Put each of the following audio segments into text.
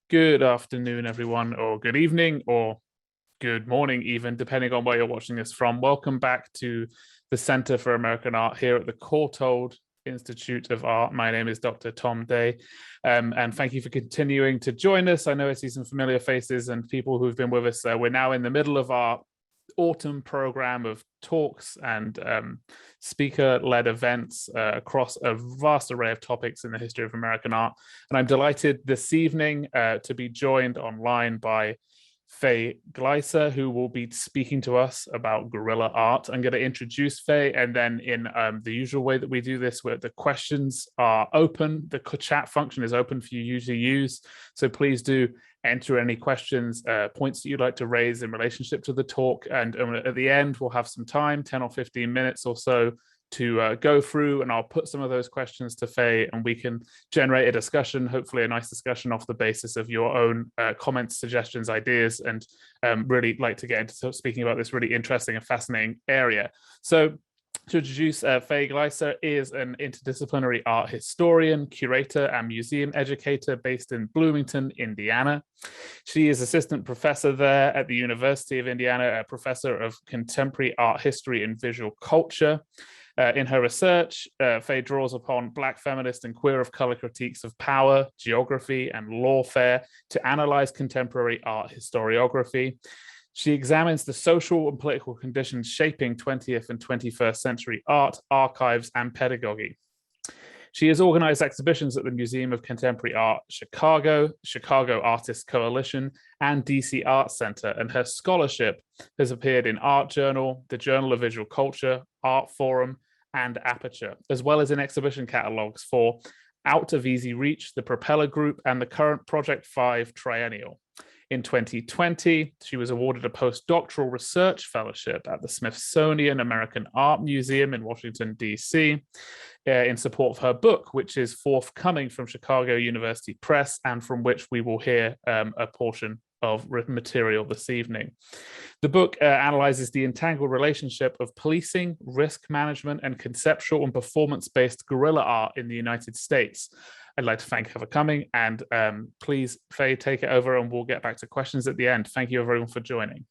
Good afternoon, everyone, or good evening, or good morning, even, depending on where you're watching this from. Welcome back to the Center for American Art here at the Courtauld Institute of Art. My name is Dr. Tom Day, and thank you for continuing to join us. I know I see some familiar faces and people who've been with us. We're now in the middle of our autumn program of talks and speaker-led events across a vast array of topics in the history of American art. And I'm delighted this evening to be joined online by Faye Gleiser, who will be speaking to us about guerrilla art. I'm going to introduce Faye, and then in the usual way that we do this, where the questions are open, the chat function is open for you to use. So please do enter any questions, points that you'd like to raise in relationship to the talk. And at the end, we'll have some time, 10 or 15 minutes or so, to go through, and I'll put some of those questions to Faye, and we can generate a discussion, hopefully a nice discussion off the basis of your own comments, suggestions, ideas, and really like to get into speaking about this really interesting and fascinating area. So to introduce, Faye Gleiser is an interdisciplinary art historian, curator, and museum educator based in Bloomington, Indiana. She is assistant professor there at the University of Indiana, a professor of contemporary art history and visual culture. In her research, Faye draws upon Black feminist and queer of color critiques of power, geography, and lawfare to analyze contemporary art historiography. She examines the social and political conditions shaping 20th and 21st century art, archives, and pedagogy. She has organized exhibitions at the Museum of Contemporary Art Chicago, Chicago Artists Coalition, and DC Art Center, and her scholarship has appeared in Art Journal, the Journal of Visual Culture, Art Forum, and Aperture, as well as in exhibition catalogues for Out of Easy Reach, the Propeller Group, and the current Project 5 Triennial. In 2020, she was awarded a postdoctoral research fellowship at the Smithsonian American Art Museum in Washington, D.C., in support of her book, which is forthcoming from Chicago University Press, and from which we will hear a portion of written material this evening. The book analyzes the entangled relationship of policing, risk management, and conceptual and performance-based guerrilla art in the United States. I'd like to thank her for coming, and please, Faye, take it over, and we'll get back to questions at the end. Thank you, everyone, for joining.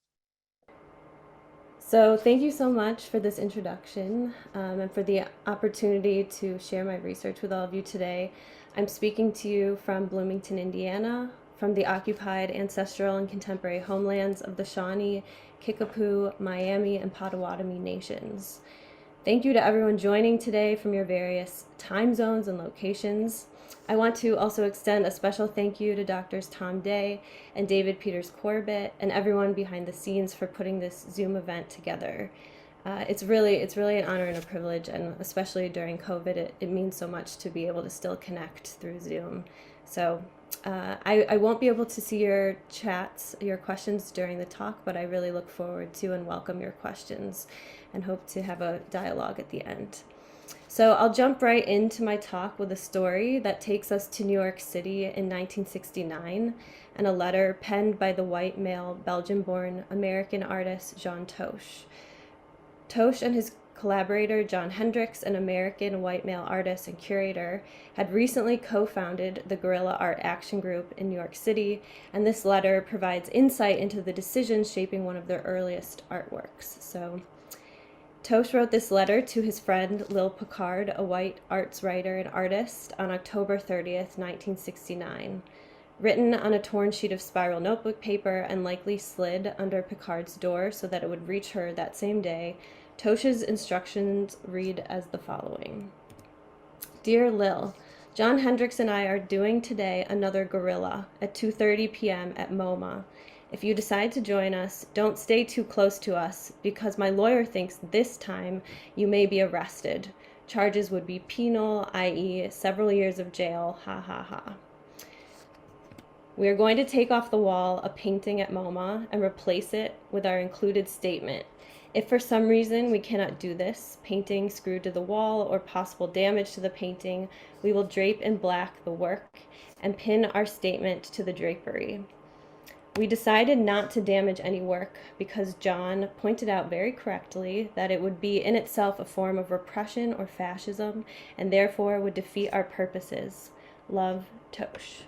So thank you so much for this introduction and for the opportunity to share my research with all of you today. I'm speaking to you from Bloomington, Indiana, from the occupied ancestral and contemporary homelands of the Shawnee, Kickapoo, Miami, and Potawatomi nations. Thank you to everyone joining today from your various time zones and locations. I want to also extend a special thank you to Doctors Tom Day and David Peters Corbett and everyone behind the scenes for putting this Zoom event together. It's really an honor and a privilege, and especially during COVID, it means so much to be able to still connect through Zoom. So I won't be able to see your chats, your questions during the talk, but I really look forward to and welcome your questions and hope to have a dialogue at the end. So I'll jump right into my talk with a story that takes us to New York City in 1969 and a letter penned by the white male Belgian-born American artist Jean Toche. Toche and his collaborator John Hendricks, an American white male artist and curator, had recently co-founded the Guerrilla Art Action Group in New York City, and this letter provides insight into the decisions shaping one of their earliest artworks. So Toche wrote this letter to his friend Lil Picard, a white arts writer and artist, on October 30th, 1969. Written on a torn sheet of spiral notebook paper and likely slid under Picard's door so that it would reach her that same day, Toche's instructions read as the following. Dear Lil, John Hendricks and I are doing today another Guerrilla at 2:30 p.m. at MoMA. If you decide to join us, don't stay too close to us because my lawyer thinks this time you may be arrested. Charges would be penal, i.e. several years of jail, ha ha ha. We are going to take off the wall a painting at MoMA and replace it with our included statement. If for some reason we cannot do this, painting screwed to the wall or possible damage to the painting, we will drape in black the work and pin our statement to the drapery. We decided not to damage any work because John pointed out very correctly that it would be in itself a form of repression or fascism and therefore would defeat our purposes. Love, Toche.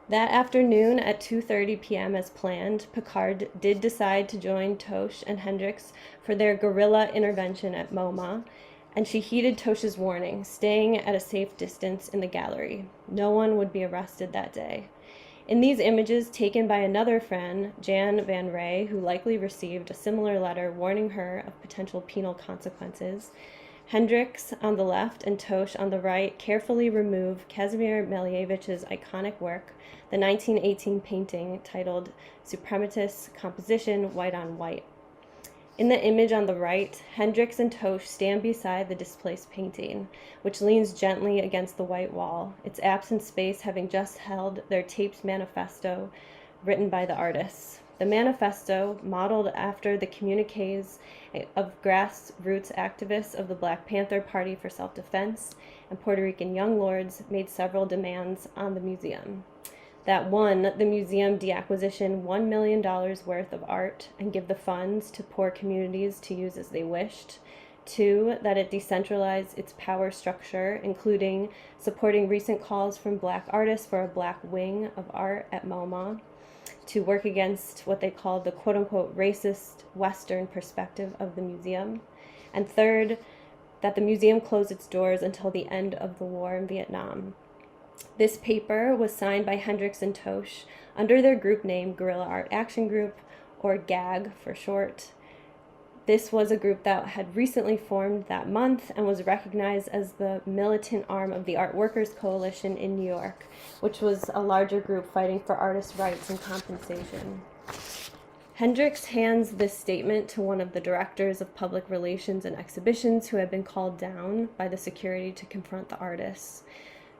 That afternoon at 2:30 p.m. as planned, Picard did decide to join Tosh and Hendricks for their guerrilla intervention at MoMA, and she heeded Tosh's warning, staying at a safe distance in the gallery. No one would be arrested that day. In these images taken by another friend, Jan Van Ray, who likely received a similar letter warning her of potential penal consequences, Hendricks on the left and Tosh on the right carefully remove Kazimir Malievich's iconic work, the 1918 painting titled Suprematist Composition, White on White. In the image on the right, Hendricks and Tosh stand beside the displaced painting, which leans gently against the white wall, its absent space having just held their taped manifesto written by the artists. The manifesto, modeled after the communiques of grassroots activists of the Black Panther Party for Self-Defense and Puerto Rican Young Lords, made several demands on the museum. That one, the museum deacquisition $1 million worth of art and give the funds to poor communities to use as they wished. 2, that it decentralize its power structure, including supporting recent calls from Black artists for a Black wing of art at MoMA, to work against what they called the quote-unquote racist Western perspective of the museum. And 3rd, that the museum closed its doors until the end of the war in Vietnam. This paper was signed by Hendricks and Tosh under their group name Guerrilla Art Action Group, or GAG for short. This was a group that had recently formed that month and was recognized as the militant arm of the Art Workers Coalition in New York, which was a larger group fighting for artists' rights and compensation. Hendricks hands this statement to one of the directors of public relations and exhibitions who had been called down by the security to confront the artists.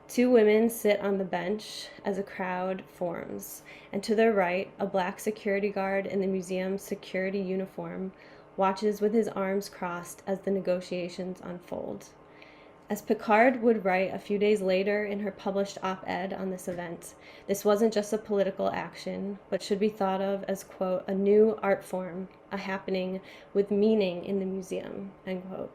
2 women sit on the bench as a crowd forms, and to their right, a Black security guard in the museum's security uniform watches with his arms crossed as the negotiations unfold. As Picard would write a few days later in her published op-ed on this event, this wasn't just a political action, but should be thought of as, quote, a new art form, a happening with meaning in the museum, end quote.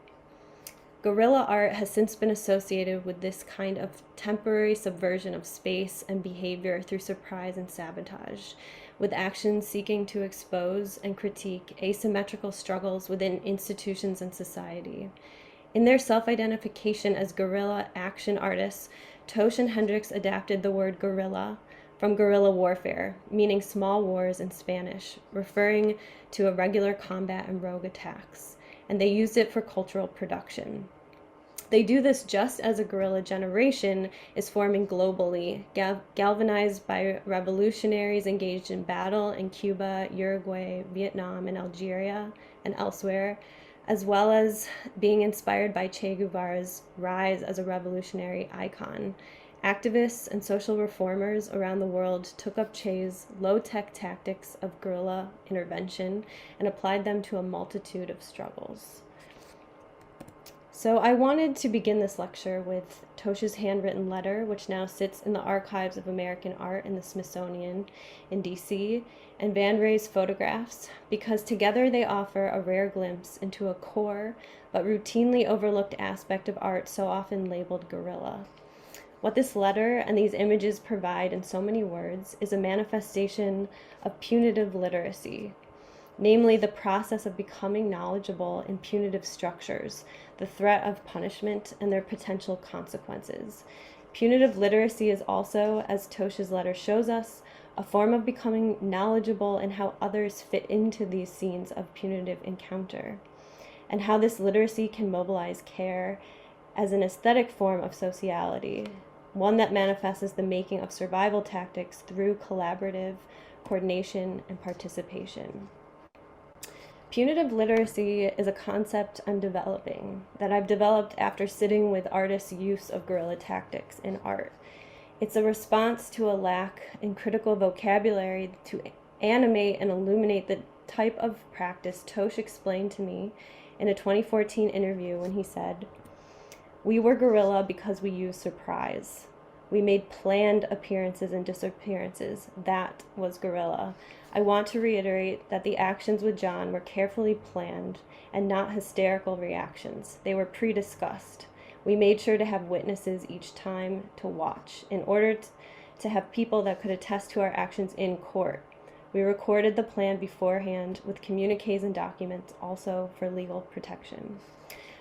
Guerrilla art has since been associated with this kind of temporary subversion of space and behavior through surprise and sabotage, with actions seeking to expose and critique asymmetrical struggles within institutions and society. In their self-identification as guerrilla action artists, Tosh and Hendricks adapted the word guerrilla from guerrilla warfare, meaning small wars in Spanish, referring to irregular combat and rogue attacks, and they used it for cultural production. They do this just as a guerrilla generation is forming globally, galvanized by revolutionaries engaged in battle in Cuba, Uruguay, Vietnam, and Algeria, and elsewhere, as well as being inspired by Che Guevara's rise as a revolutionary icon. Activists and social reformers around the world took up Che's low-tech tactics of guerrilla intervention and applied them to a multitude of struggles. So I wanted to begin this lecture with Tosh's handwritten letter, which now sits in the Archives of American Art in the Smithsonian in DC, and Van Ray's photographs, because together they offer a rare glimpse into a core but routinely overlooked aspect of art so often labeled guerrilla. What this letter and these images provide in so many words is a manifestation of punitive literacy, namely the process of becoming knowledgeable in punitive structures, the threat of punishment, and their potential consequences. Punitive literacy is also, as Tosh's letter shows us, a form of becoming knowledgeable in how others fit into these scenes of punitive encounter, and how this literacy can mobilize care as an aesthetic form of sociality, one that manifests as the making of survival tactics through collaborative coordination and participation. Punitive literacy is a concept I'm developing, that I've developed after sitting with artists' use of guerrilla tactics in art. It's a response to a lack in critical vocabulary to animate and illuminate the type of practice Tosh explained to me in a 2014 interview when he said, "We were guerrilla because we used surprise. We made planned appearances and disappearances. That was guerrilla. I want to reiterate that the actions with John were carefully planned and not hysterical reactions. They were pre-discussed. We made sure to have witnesses each time to watch in order to have people that could attest to our actions in court. We recorded the plan beforehand with communiques and documents, also for legal protection.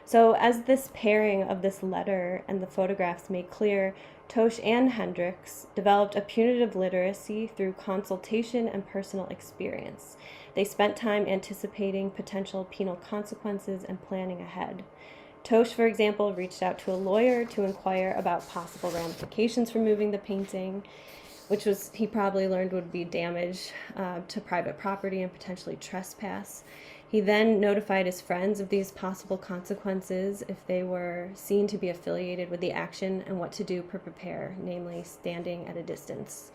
So as this pairing of this letter and the photographs made clear, Tosh and Hendricks developed a punitive literacy through consultation and personal experience. They spent time anticipating potential penal consequences and planning ahead. Tosh, for example, reached out to a lawyer to inquire about possible ramifications for moving the painting, which he probably learned would be damage to private property and potentially trespass. He then notified his friends of these possible consequences if they were seen to be affiliated with the action and what to do to prepare, namely standing at a distance.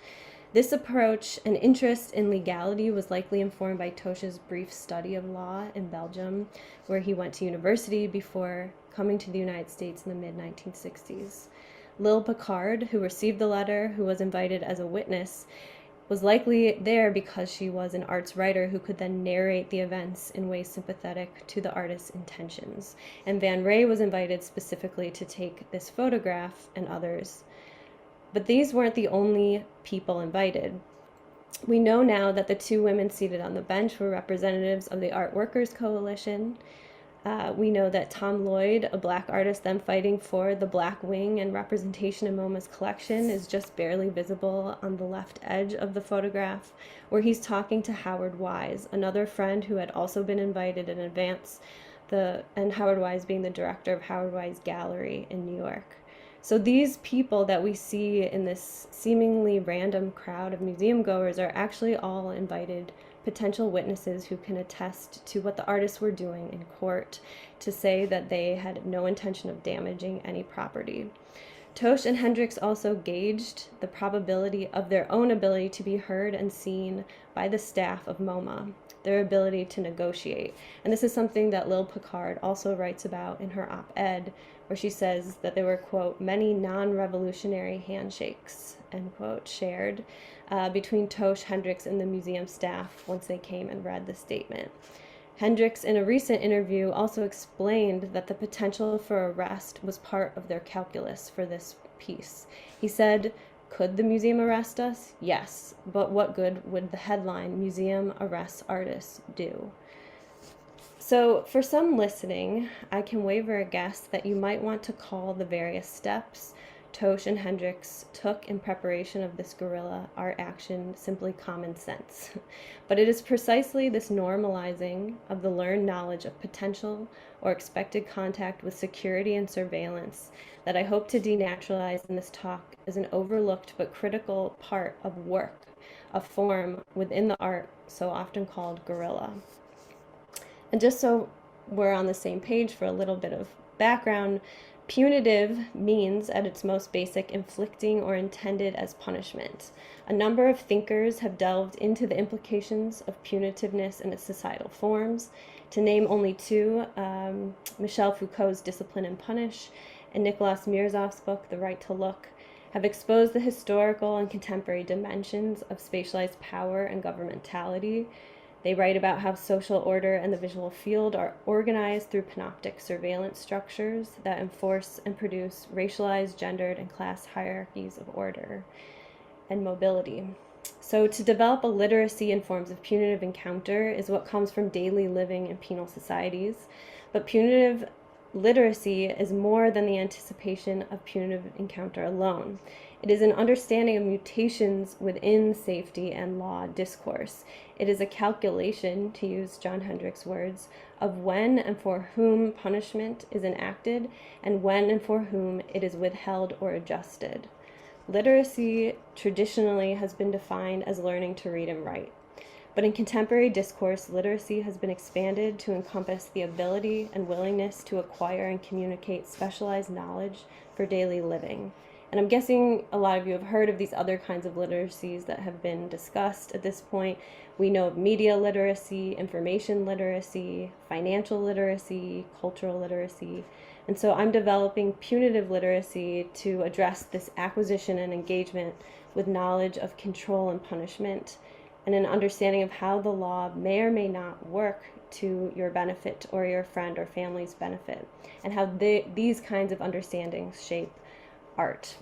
This approach and interest in legality was likely informed by Tosh's brief study of law in Belgium, where he went to university before coming to the United States in the mid-1960s. Lil Picard, who received the letter, who was invited as a witness, was likely there because she was an arts writer who could then narrate the events in ways sympathetic to the artist's intentions. And Van Ray was invited specifically to take this photograph and others. But these weren't the only people invited. We know now that the two women seated on the bench were representatives of the Art Workers Coalition. We know that Tom Lloyd, a Black artist then fighting for the Black wing and representation in MoMA's collection, is just barely visible on the left edge of the photograph, where he's talking to Howard Wise, another friend who had also been invited in advance, and Howard Wise being the director of Howard Wise Gallery in New York. So these people that we see in this seemingly random crowd of museum goers are actually all invited potential witnesses who can attest to what the artists were doing in court, to say that they had no intention of damaging any property. Tosh and Hendricks also gauged the probability of their own ability to be heard and seen by the staff of MoMA, their ability to negotiate. And this is something that Lil Picard also writes about in her op-ed, where she says that there were, quote, many non-revolutionary handshakes, end quote, shared between Tosh, Hendricks, and the museum staff once they came and read the statement. Hendricks, in a recent interview, also explained that the potential for arrest was part of their calculus for this piece. He said, could the museum arrest us? Yes, but what good would the headline, Museum Arrests Artists, do? So for some listening, I can waver a guess that you might want to call the various steps Tosh and Hendricks took in preparation of this guerrilla art action simply common sense. But it is precisely this normalizing of the learned knowledge of potential or expected contact with security and surveillance that I hope to denaturalize in this talk as an overlooked but critical part of work, a form within the art so often called guerrilla. And just so we're on the same page for a little bit of background, punitive means, at its most basic, inflicting or intended as punishment. A number of thinkers have delved into the implications of punitiveness and its societal forms. To name only two, Michel Foucault's Discipline and Punish and Nicholas Mirzov's book, The Right to Look, have exposed the historical and contemporary dimensions of spatialized power and governmentality. They write about how social order and the visual field are organized through panoptic surveillance structures that enforce and produce racialized, gendered, and class hierarchies of order and mobility. So to develop a literacy in forms of punitive encounter is what comes from daily living in penal societies. But punitive literacy is more than the anticipation of punitive encounter alone. It is an understanding of mutations within safety and law discourse. It is a calculation, to use John Hendricks' words, of when and for whom punishment is enacted and when and for whom it is withheld or adjusted. Literacy traditionally has been defined as learning to read and write. But in contemporary discourse, literacy has been expanded to encompass the ability and willingness to acquire and communicate specialized knowledge for daily living. And I'm guessing a lot of you have heard of these other kinds of literacies that have been discussed at this point. We know of media literacy, information literacy, financial literacy, cultural literacy. And so I'm developing punitive literacy to address this acquisition and engagement with knowledge of control and punishment, and an understanding of how the law may or may not work to your benefit or your friend or family's benefit, and how these kinds of understandings shape art.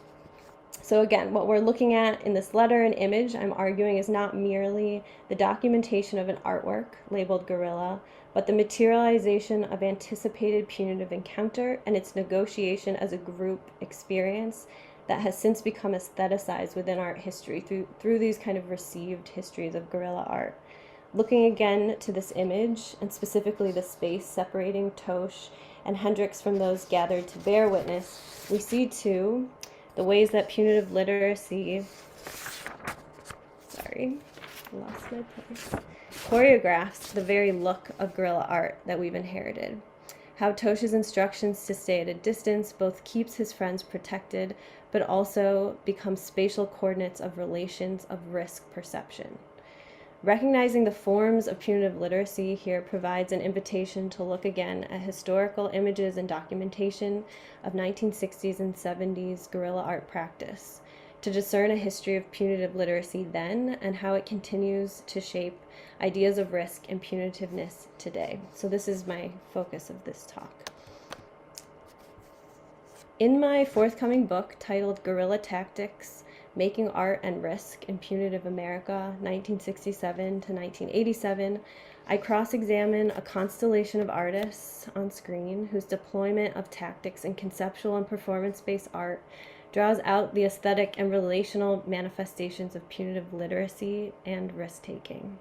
So again, what we're looking at in this letter and image, I'm arguing, is not merely the documentation of an artwork labeled guerrilla, but the materialization of anticipated punitive encounter and its negotiation as a group experience that has since become aestheticized within art history through these kind of received histories of guerrilla art. Looking again to this image, and specifically the space separating Tosh and Hendricks from those gathered to bear witness, we see too the ways that punitive literacy, lost my place, choreographs the very look of guerrilla art that we've inherited. How Tosh's instructions to stay at a distance both keeps his friends protected, but also becomes spatial coordinates of relations of risk perception. Recognizing the forms of punitive literacy here provides an invitation to look again at historical images and documentation of 1960s and 70s guerrilla art practice, to discern a history of punitive literacy then and how it continues to shape ideas of risk and punitiveness today. So this is my focus of this talk. In my forthcoming book titled Guerrilla Tactics, Making Art and Risk in Punitive America, 1967 to 1987, I cross-examine a constellation of artists on screen whose deployment of tactics in conceptual and performance-based art draws out the aesthetic and relational manifestations of punitive literacy and risk-taking.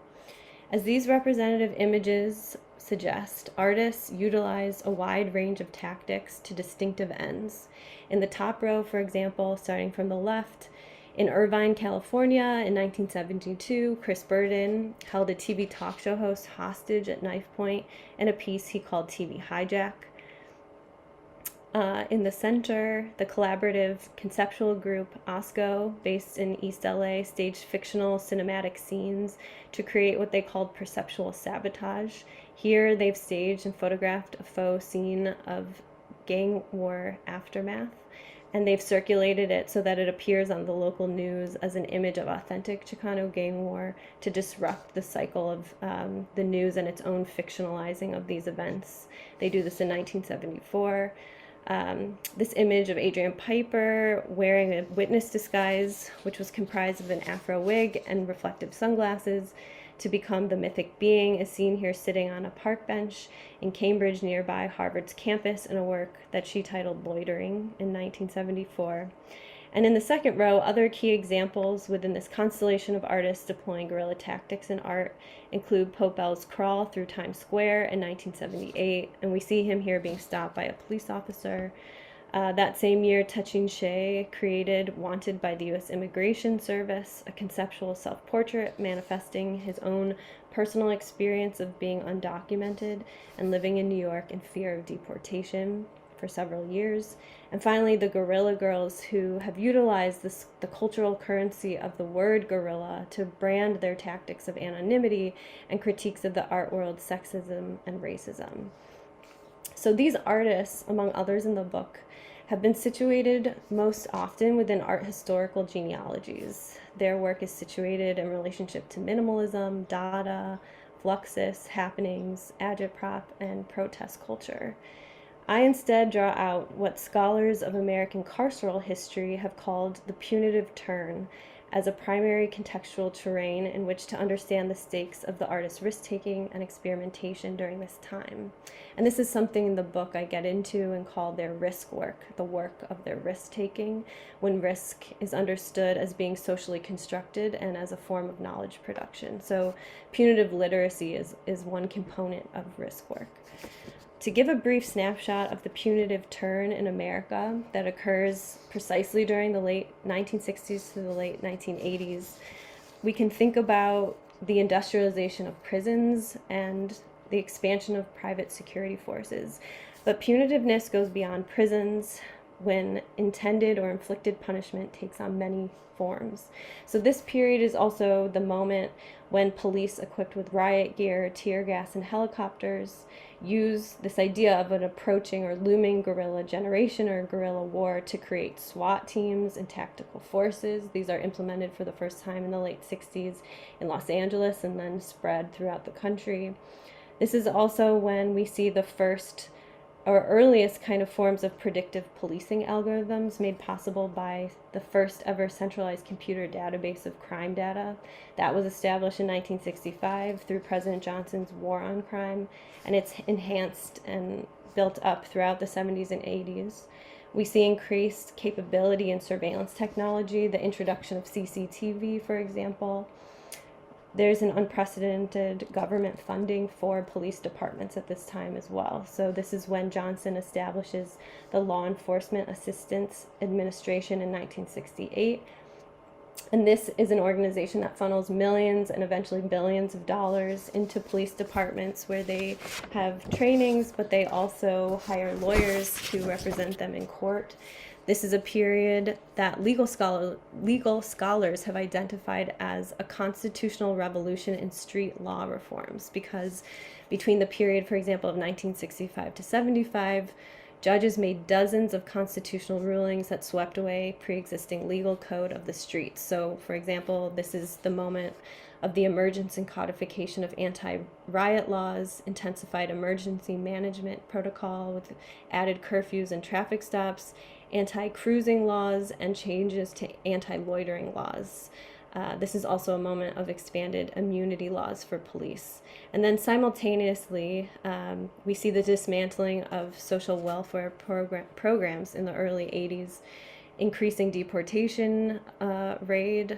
As these representative images suggest, artists utilize a wide range of tactics to distinctive ends. In the top row, for example, starting from the left, in Irvine, California, in 1972, Chris Burden held a TV talk show host hostage at knife point in a piece he called TV Hijack. In the center, the collaborative conceptual group Osco, based in East LA, staged fictional cinematic scenes to create what they called perceptual sabotage. Here, they've staged and photographed a faux scene of gang war aftermath, and they've circulated it so that it appears on the local news as an image of authentic Chicano gang war to disrupt the cycle of the news and its own fictionalizing of these events. They do this in 1974. This image of Adrian Piper wearing a witness disguise, which was comprised of an afro wig and reflective sunglasses, to become the mythic being, is seen here sitting on a park bench in Cambridge nearby Harvard's campus in a work that she titled Loitering in 1974. And in the second row, other key examples within this constellation of artists deploying guerrilla tactics in art include Popel's crawl through Times Square in 1978, and we see him here being stopped by a police officer. That same year, Touching Shea created Wanted by the U.S. Immigration Service, a conceptual self-portrait manifesting his own personal experience of being undocumented and living in New York in fear of deportation for several years. And finally, the Guerrilla Girls, who have utilized the cultural currency of the word guerrilla to brand their tactics of anonymity and critiques of the art world's sexism and racism. So these artists, among others in the book, have been situated most often within art historical genealogies. Their work is situated in relationship to minimalism, Dada, Fluxus, happenings, agitprop, and protest culture. I instead draw out what scholars of American carceral history have called the punitive turn as a primary contextual terrain in which to understand the stakes of the artist's risk-taking and experimentation during this time. And this is something in the book I get into and call their risk work, the work of their risk-taking, when risk is understood as being socially constructed and as a form of knowledge production. So punitive literacy is one component of risk work. To give a brief snapshot of the punitive turn in America that occurs precisely during the late 1960s to the late 1980s, we can think about the industrialization of prisons and the expansion of private security forces. But punitiveness goes beyond prisons when intended or inflicted punishment takes on many forms. So this period is also the moment when police equipped with riot gear, tear gas, and helicopters use this idea of an approaching or looming guerrilla generation or guerrilla war to create SWAT teams and tactical forces. These are implemented for the first time in the late 60s in Los Angeles and then spread throughout the country. This is also when we see the first our earliest kind of forms of predictive policing algorithms made possible by the first ever centralized computer database of crime data that was established in 1965 through President Johnson's War on Crime, and it's enhanced and built up throughout the 70s and 80s. We see increased capability in surveillance technology, the introduction of CCTV, for example. There's an unprecedented government funding for police departments at this time as well. So this is when Johnson establishes the Law Enforcement Assistance Administration in 1968. And this is an organization that funnels millions and eventually billions of dollars into police departments where they have trainings, but they also hire lawyers to represent them in court. This is a period that legal scholars have identified as a constitutional revolution in street law reforms, because between the period, for example, of 1965 to 75, judges made dozens of constitutional rulings that swept away pre-existing legal code of the streets. So, for example, this is the moment of the emergence and codification of anti-riot laws, intensified emergency management protocol with added curfews and traffic stops, anti-cruising laws, and changes to anti-loitering laws. This is also a moment of expanded immunity laws for police. And then simultaneously, we see the dismantling of social welfare programs in the early 80s, increasing deportation rate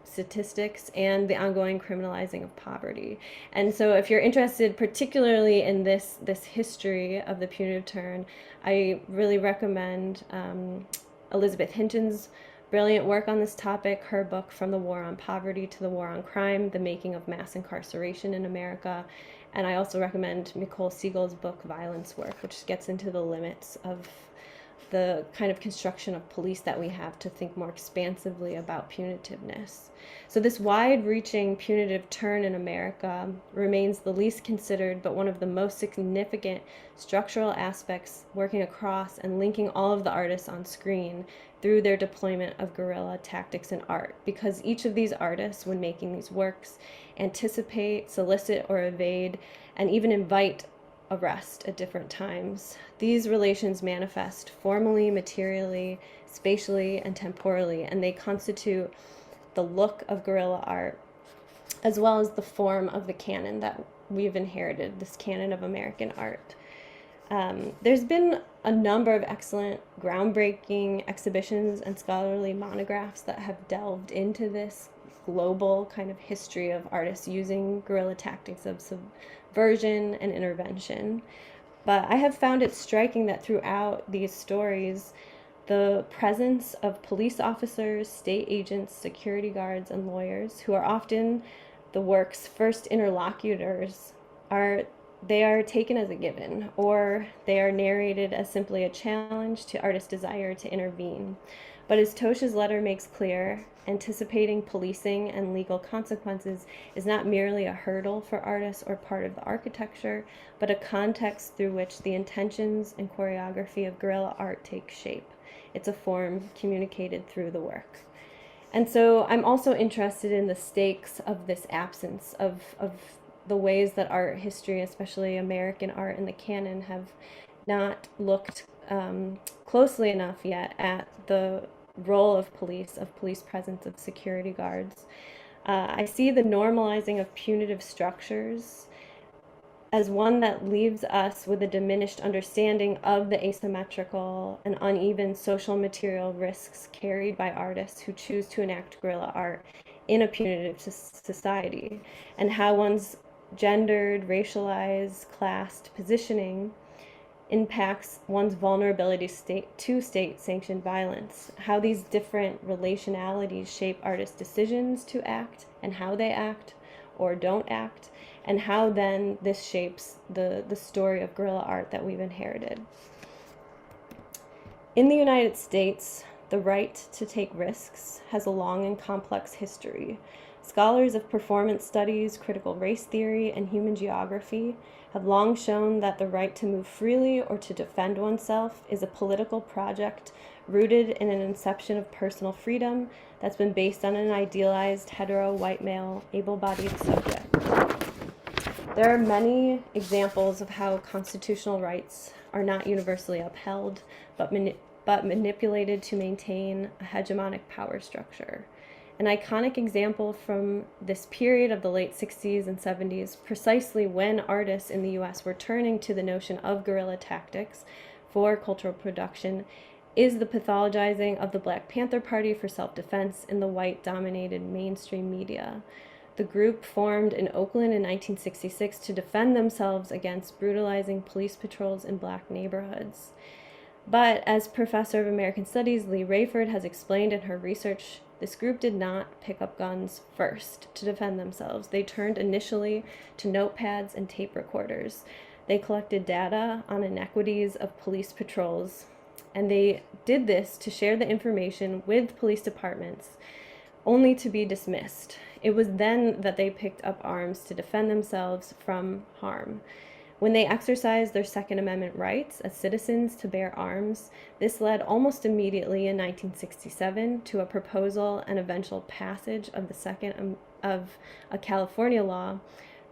statistics, and the ongoing criminalizing of poverty. And so if you're interested particularly in this history of the punitive turn, I really recommend Elizabeth Hinton's brilliant work on this topic, her book From the War on Poverty to the War on Crime, The Making of Mass Incarceration in America. And I also recommend Nicole Siegel's book Violence Work, which gets into the limits of the kind of construction of police that we have to think more expansively about punitiveness. So this wide-reaching punitive turn in America remains the least considered but one of the most significant structural aspects working across and linking all of the artists on screen through their deployment of guerrilla tactics in art, because each of these artists, when making these works, anticipate, solicit, or evade, and even invite arrest at different times. These relations manifest formally, materially, spatially, and temporally, and they constitute the look of guerrilla art, as well as the form of the canon that we've inherited, this canon of American art. There's been a number of excellent, groundbreaking exhibitions and scholarly monographs that have delved into this global kind of history of artists using guerrilla tactics of subversion and intervention. But I have found it striking that throughout these stories, the presence of police officers, state agents, security guards, and lawyers, who are often the work's first interlocutors, are taken as a given, or they are narrated as simply a challenge to artists' desire to intervene. But as Tosha's letter makes clear, anticipating policing and legal consequences is not merely a hurdle for artists or part of the architecture, but a context through which the intentions and choreography of guerrilla art take shape. It's a form communicated through the work. And so I'm also interested in the stakes of this absence of the ways that art history, especially American art in the canon, have not looked closely enough yet at the role of police presence, of security guards. I see the normalizing of punitive structures as one that leaves us with a diminished understanding of the asymmetrical and uneven social material risks carried by artists who choose to enact guerrilla art in a punitive society, and how one's gendered, racialized, classed positioning impacts one's vulnerability to state-sanctioned violence, how these different relationalities shape artists' decisions to act and how they act or don't act, and how then this shapes the story of guerrilla art that we've inherited. In the United States, the right to take risks has a long and complex history. Scholars of performance studies, critical race theory, and human geography have long shown that the right to move freely or to defend oneself is a political project rooted in an inception of personal freedom that's been based on an idealized hetero white male able-bodied subject. There are many examples of how constitutional rights are not universally upheld, but manipulated to maintain a hegemonic power structure. An iconic example from this period of the late 60s and 70s, precisely when artists in the US were turning to the notion of guerrilla tactics for cultural production, is the pathologizing of the Black Panther Party for self-defense in the white-dominated mainstream media. The group formed in Oakland in 1966 to defend themselves against brutalizing police patrols in Black neighborhoods. But as Professor of American Studies Lee Rayford has explained in her research, this group did not pick up guns first to defend themselves. They turned initially to notepads and tape recorders. They collected data on inequities of police patrols, and they did this to share the information with police departments, only to be dismissed. It was then that they picked up arms to defend themselves from harm. When they exercised their Second Amendment rights as citizens to bear arms, this led almost immediately in 1967 to a proposal and eventual passage of a California law,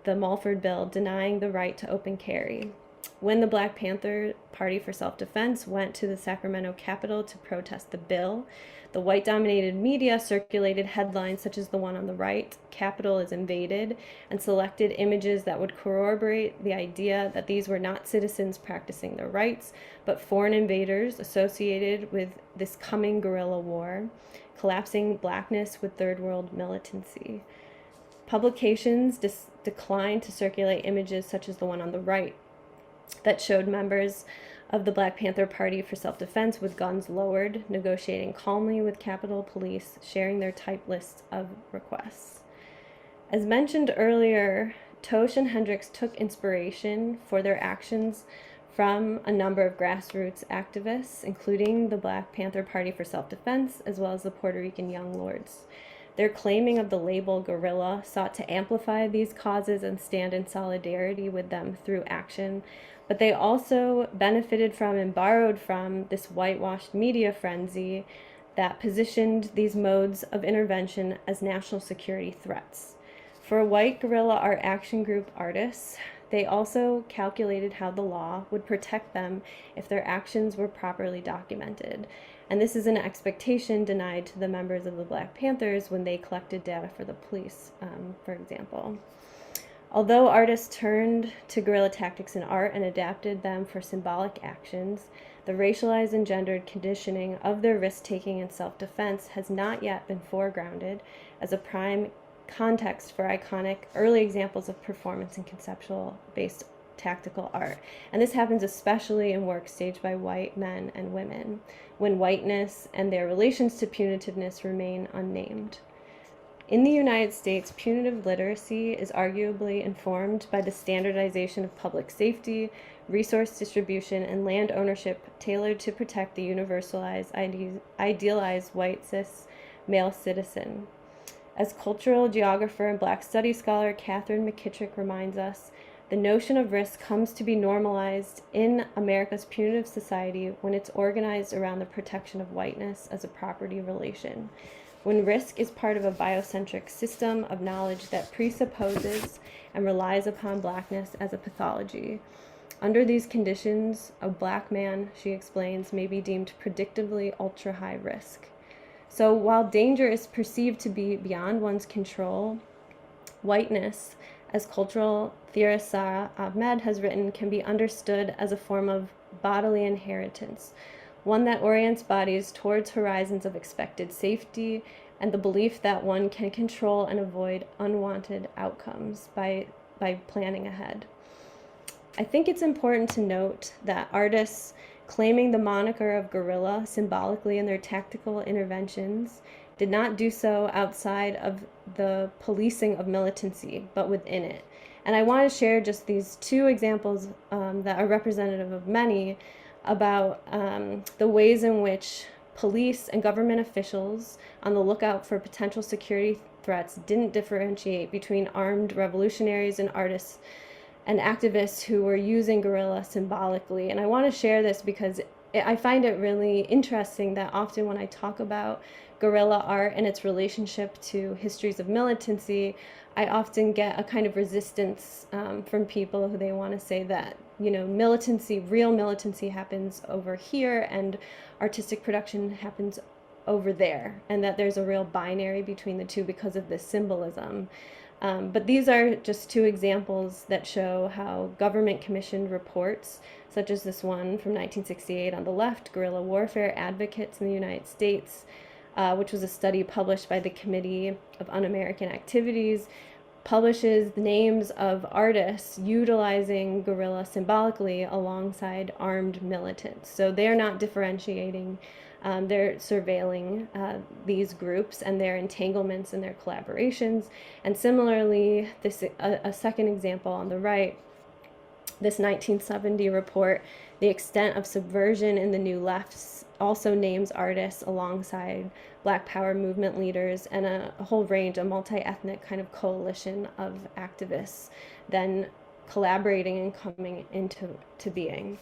the Mulford Bill, denying the right to open carry. When the Black Panther Party for Self-Defense went to the Sacramento Capitol to protest the bill, the white-dominated media circulated headlines such as the one on the right, "Capitol is invaded," and selected images that would corroborate the idea that these were not citizens practicing their rights, but foreign invaders associated with this coming guerrilla war, collapsing Blackness with Third World militancy. Publications declined to circulate images such as the one on the right that showed members of the Black Panther Party for Self-Defense with guns lowered, negotiating calmly with Capitol Police, sharing their type lists of requests. As mentioned earlier, Tosh and Hendricks took inspiration for their actions from a number of grassroots activists, including the Black Panther Party for Self-Defense, as well as the Puerto Rican Young Lords. Their claiming of the label guerrilla sought to amplify these causes and stand in solidarity with them through action, but they also benefited from and borrowed from this whitewashed media frenzy that positioned these modes of intervention as national security threats. For white guerrilla art action group artists, they also calculated how the law would protect them if their actions were properly documented. And this is an expectation denied to the members of the Black Panthers when they collected data for the police, for example. Although artists turned to guerrilla tactics in art and adapted them for symbolic actions, the racialized and gendered conditioning of their risk-taking and self-defense has not yet been foregrounded as a prime context for iconic early examples of performance and conceptual-based tactical art. And this happens especially in work staged by white men and women, when whiteness and their relations to punitiveness remain unnamed. In the United States, punitive literacy is arguably informed by the standardization of public safety, resource distribution, and land ownership tailored to protect the universalized, idealized white cis male citizen. As cultural geographer and Black studies scholar Catherine McKittrick reminds us, the notion of risk comes to be normalized in America's punitive society when it's organized around the protection of whiteness as a property relation. When risk is part of a biocentric system of knowledge that presupposes and relies upon Blackness as a pathology. Under these conditions, a Black man, she explains, may be deemed predictably ultra-high risk. So while danger is perceived to be beyond one's control, whiteness, as cultural theorist Sarah Ahmed has written, can be understood as a form of bodily inheritance, one that orients bodies towards horizons of expected safety and the belief that one can control and avoid unwanted outcomes by planning ahead. I think it's important to note that artists claiming the moniker of guerrilla symbolically in their tactical interventions did not do so outside of the policing of militancy, but within it. And I want to share just these two examples that are representative of many about the ways in which police and government officials on the lookout for potential security threats didn't differentiate between armed revolutionaries and artists and activists who were using guerrilla symbolically. And I want to share this because I find it really interesting that often when I talk about guerrilla art and its relationship to histories of militancy, I often get a kind of resistance from people who they want to say that militancy, real militancy happens over here and artistic production happens over there, and that there's a real binary between the two because of this symbolism. But these are just two examples that show how government commissioned reports, such as this one from 1968 on the left, Guerrilla Warfare Advocates in the United States, which was a study published by the Committee of Un-American Activities, publishes the names of artists utilizing guerrilla symbolically alongside armed militants. So they're not differentiating, they're surveilling these groups and their entanglements and their collaborations. And similarly, a second example on the right, this 1970 report, The Extent of Subversion in the New Left, also names artists alongside Black Power movement leaders and a whole range, a multi-ethnic kind of coalition of activists then collaborating and coming into being.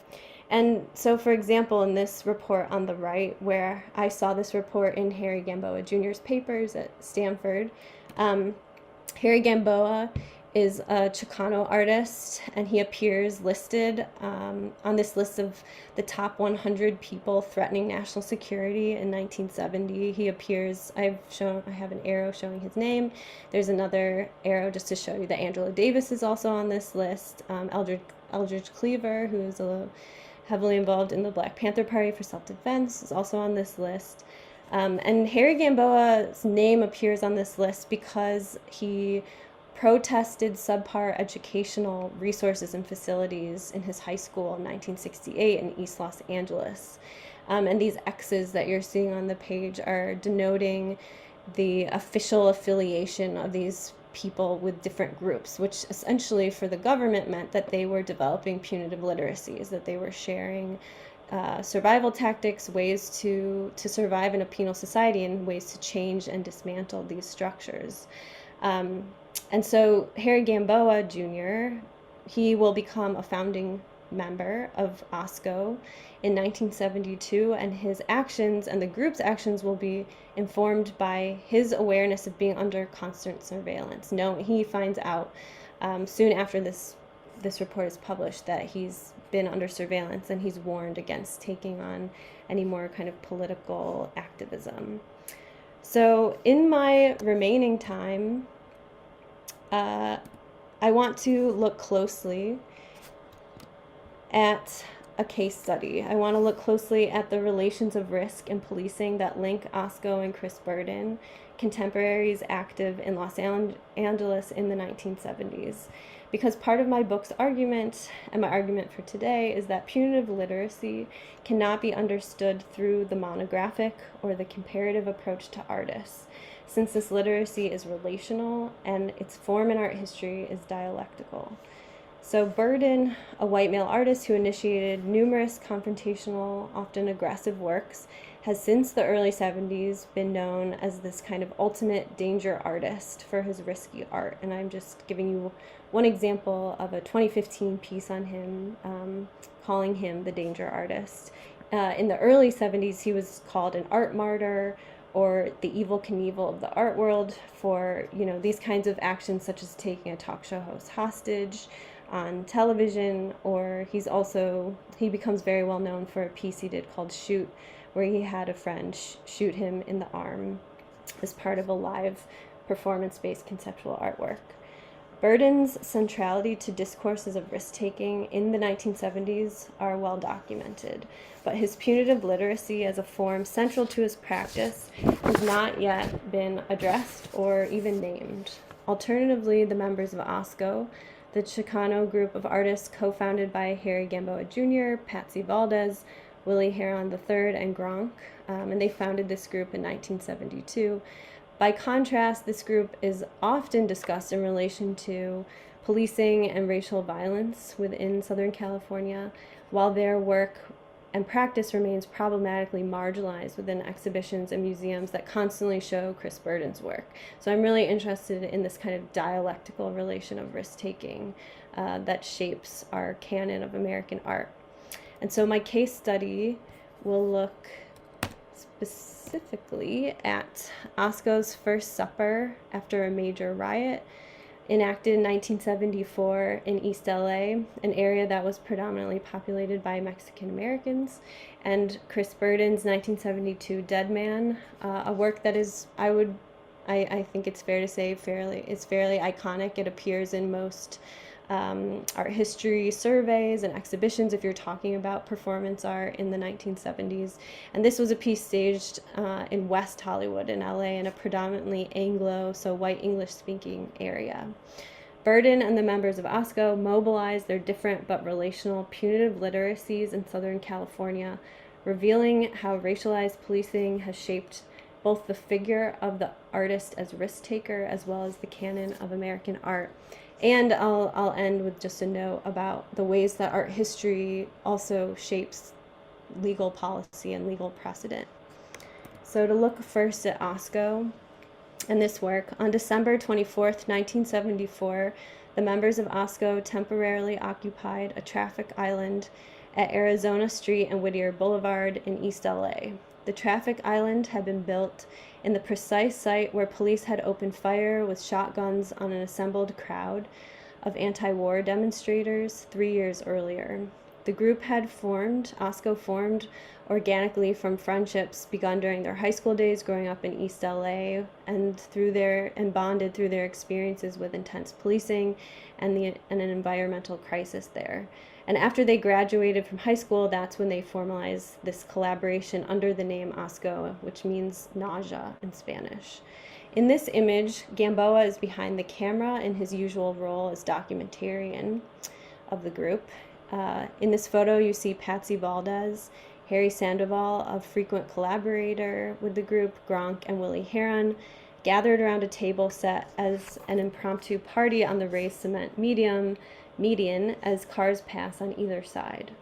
And so, for example, in this report on the right, where I saw this report in Harry Gamboa Jr.'s papers at Stanford, Harry Gamboa is a Chicano artist, and he appears listed on this list of the top 100 people threatening national security in 1970. He appears, I have an arrow showing his name. There's another arrow just to show you that Angela Davis is also on this list. Eldridge Cleaver, who is heavily involved in the Black Panther Party for self-defense, is also on this list. And Harry Gamboa's name appears on this list because he protested subpar educational resources and facilities in his high school in 1968 in East Los Angeles. And these X's that you're seeing on the page are denoting the official affiliation of these people with different groups, which essentially for the government meant that they were developing punitive literacies, that they were sharing survival tactics, ways to survive in a penal society, and ways to change and dismantle these structures. And so Harry Gamboa Jr., he will become a founding member of Osco in 1972, and his actions and the group's actions will be informed by his awareness of being under constant surveillance. He finds out soon after this report is published that he's been under surveillance, and he's warned against taking on any more kind of political activism. So in my remaining time, I want to look closely at a case study. I want to look closely at the relations of risk and policing that link Osco and Chris Burden, contemporaries active in Los Angeles in the 1970s. Because part of my book's argument, and my argument for today, is that punitive literacy cannot be understood through the monographic or the comparative approach to artists, since this literacy is relational and its form in art history is dialectical. So Burden, a white male artist who initiated numerous confrontational, often aggressive works, has since the early 70s been known as this kind of ultimate danger artist for his risky art. And I'm just giving you one example of a 2015 piece on him, calling him the danger artist. In the early 70s, he was called an art martyr, or the evil Knievel of the art world, for these kinds of actions, such as taking a talk show host hostage on television. Or he becomes very well known for a piece he did called Shoot, where he had a friend shoot him in the arm as part of a live performance-based conceptual artwork. Burden's centrality to discourses of risk-taking in the 1970s are well documented, but his punitive literacy as a form central to his practice has not yet been addressed or even named. Alternatively, the members of Osco, the Chicano group of artists co-founded by Harry Gamboa Jr., Patsy Valdez, Willie Heron III, and Gronk, and they founded this group in 1972. By contrast, this group is often discussed in relation to policing and racial violence within Southern California, while their work and practice remains problematically marginalized within exhibitions and museums that constantly show Chris Burden's work. So I'm really interested in this kind of dialectical relation of risk-taking that shapes our canon of American art. And so my case study will look specifically at Osco's first supper after a major riot, enacted in 1974 in East LA, an area that was predominantly populated by Mexican Americans, and Chris Burden's 1972 Dead Man, a work that is, I think it's fair to say, it's fairly iconic. It appears in most art history surveys and exhibitions if you're talking about performance art in the 1970s. And this was a piece staged in West Hollywood in LA in a predominantly Anglo, so white English speaking area. Burden and the members of Osco mobilized their different but relational punitive literacies in Southern California, revealing how racialized policing has shaped both the figure of the artist as risk taker as well as the canon of American art. And I'll end with just a note about the ways that art history also shapes legal policy and legal precedent. So to look first at Osco and this work, on December 24th, 1974, the members of Osco temporarily occupied a traffic island at Arizona Street and Whittier Boulevard in East LA. The traffic island had been built in the precise site where police had opened fire with shotguns on an assembled crowd of anti-war demonstrators 3 years earlier. The group had formed, Osco formed organically from friendships begun during their high school days growing up in East LA and bonded through their experiences with intense policing and an environmental crisis there. And after they graduated from high school, that's when they formalized this collaboration under the name Osco, which means nausea in Spanish. In this image, Gamboa is behind the camera in his usual role as documentarian of the group. In this photo, you see Patsy Valdez, Harry Sandoval, a frequent collaborator with the group, Gronk, and Willie Heron, gathered around a table set as an impromptu party on the raised cement median as cars pass on either side.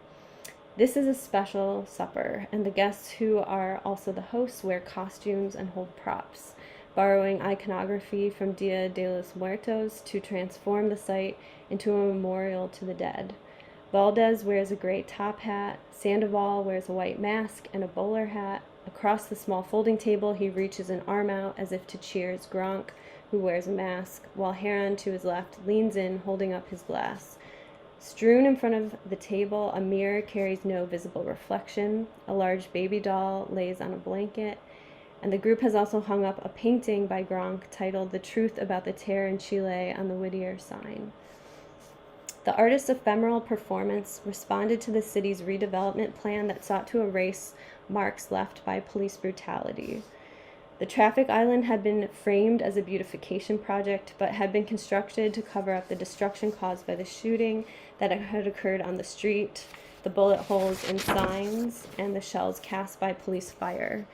This is a special supper, and the guests, who are also the hosts, wear costumes and hold props, borrowing iconography from Dia de los Muertos to transform the site into a memorial to the dead. Valdez wears a gray top hat, Sandoval wears a white mask and a bowler hat. Across the small folding table, he reaches an arm out as if to cheers Gronk, who wears a mask, while Heron, to his left, leans in, holding up his glass. Strewn in front of the table, a mirror carries no visible reflection. A large baby doll lays on a blanket, and the group has also hung up a painting by Gronk titled "The Truth About the Terror in Chile" on the Whittier sign. The artist's ephemeral performance responded to the city's redevelopment plan that sought to erase marks left by police brutality. The traffic island had been framed as a beautification project, but had been constructed to cover up the destruction caused by the shooting that had occurred on the street, the bullet holes in signs, and the shells cast by police fire.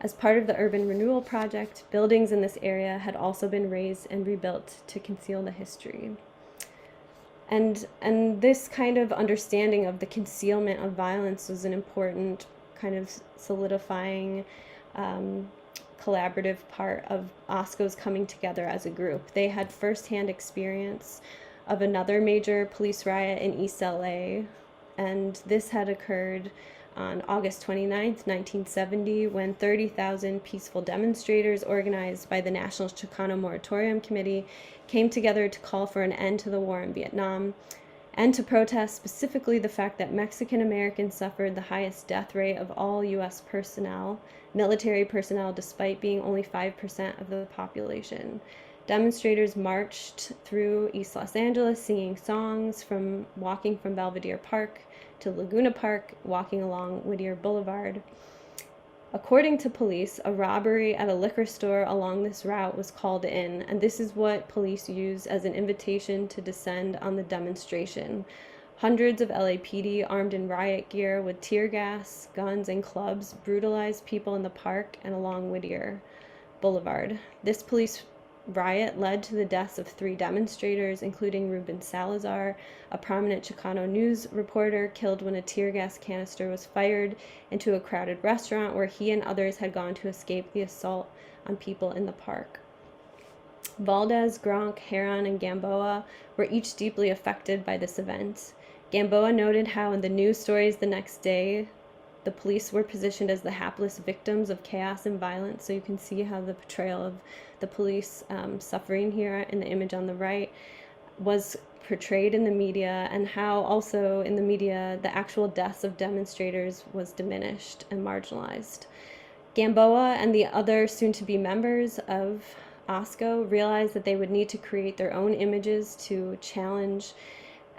As part of the urban renewal project, buildings in this area had also been razed and rebuilt to conceal the history. And this kind of understanding of the concealment of violence was an important kind of solidifying collaborative part of Osco's coming together as a group. They had firsthand experience of another major police riot in East LA, and this had occurred on August 29th, 1970, when 30,000 peaceful demonstrators organized by the National Chicano Moratorium Committee came together to call for an end to the war in Vietnam and to protest specifically the fact that Mexican Americans suffered the highest death rate of all U.S. military personnel, despite being only 5% of the population. Demonstrators marched through East Los Angeles singing songs, walking from Belvedere Park to Laguna Park, walking along Whittier Boulevard. According to police, a robbery at a liquor store along this route was called in, and this is what police used as an invitation to descend on the demonstration. Hundreds of LAPD armed in riot gear with tear gas, guns, and clubs brutalized people in the park and along Whittier Boulevard. This police riot led to the deaths of 3 demonstrators, including Ruben Salazar, a prominent Chicano news reporter killed when a tear gas canister was fired into a crowded restaurant where he and others had gone to escape the assault on people in the park. Valdez, Gronk, Heron, and Gamboa were each deeply affected by this event. Gamboa noted how in the news stories the next day, The police were positioned as the hapless victims of chaos and violence. So you can see how the portrayal of the police suffering here in the image on the right was portrayed in the media, and how also in the media the actual deaths of demonstrators was diminished and marginalized. Gamboa and the other soon-to-be members of Osco realized that they would need to create their own images to challenge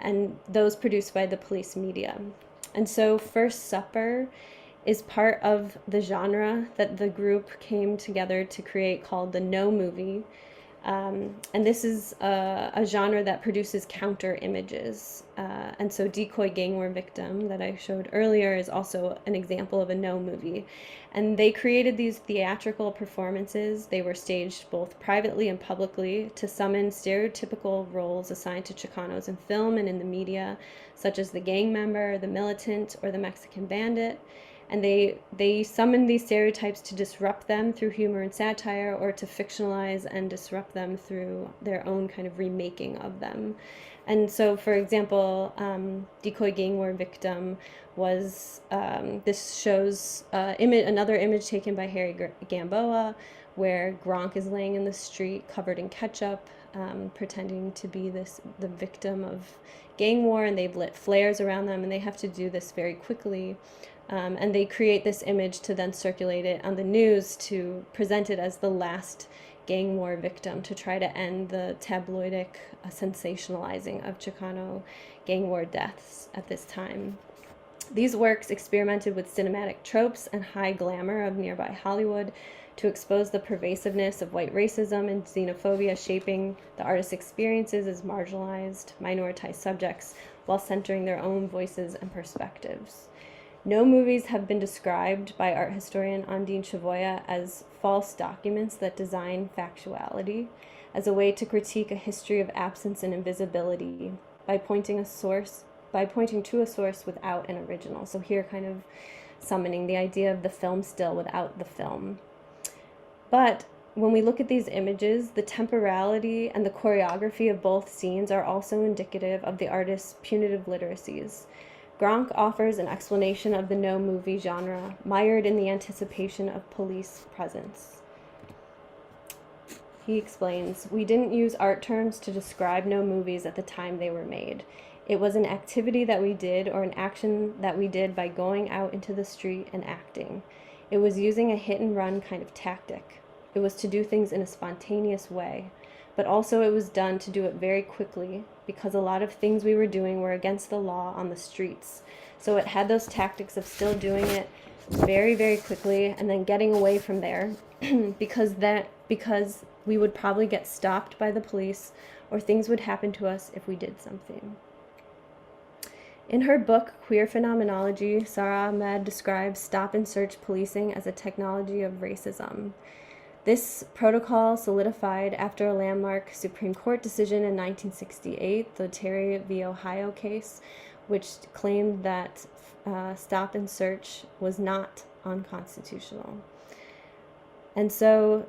and those produced by the police media. And so First Supper is part of the genre that the group came together to create called the no movie. And this is a genre that produces counter images. And so Decoy Gang War Victim that I showed earlier is also an example of a no movie. And they created these theatrical performances. They were staged both privately and publicly to summon stereotypical roles assigned to Chicanos in film and in the media, such as the gang member, the militant, or the Mexican bandit. And they summoned these stereotypes to disrupt them through humor and satire, or to fictionalize and disrupt them through their own kind of remaking of them. And so, for example, Decoy Gang War Victim was, this shows another image taken by Harry Gamboa, where Gronk is laying in the street covered in ketchup, pretending to be the victim of gang war, and they've lit flares around them, and they have to do this very quickly. And they create this image to then circulate it on the news to present it as the last gang war victim, to try to end the tabloidic sensationalizing of Chicano gang war deaths at this time. These works experimented with cinematic tropes and high glamour of nearby Hollywood to expose the pervasiveness of white racism and xenophobia shaping the artist's experiences as marginalized, minoritized subjects, while centering their own voices and perspectives. No movies have been described by art historian Ondine Chavoya as false documents that design factuality, as a way to critique a history of absence and invisibility by pointing to a source without an original. So here kind of summoning the idea of the film still without the film. But when we look at these images, the temporality and the choreography of both scenes are also indicative of the artist's punitive literacies. Gronk offers an explanation of the no movie genre, mired in the anticipation of police presence. He explains, "We didn't use art terms to describe no movies at the time they were made. It was an activity that we did, or an action that we did by going out into the street and acting. It was using a hit and run kind of tactic. It was to do things in a spontaneous way. But also it was done to do it very quickly, because a lot of things we were doing were against the law on the streets. So it had those tactics of still doing it very, very quickly and then getting away from there because we would probably get stopped by the police, or things would happen to us if we did something." In her book, Queer Phenomenology, Sara Ahmed describes stop and search policing as a technology of racism. This protocol solidified after a landmark Supreme Court decision in 1968, the Terry v. Ohio case, which claimed that stop and search was not unconstitutional. And so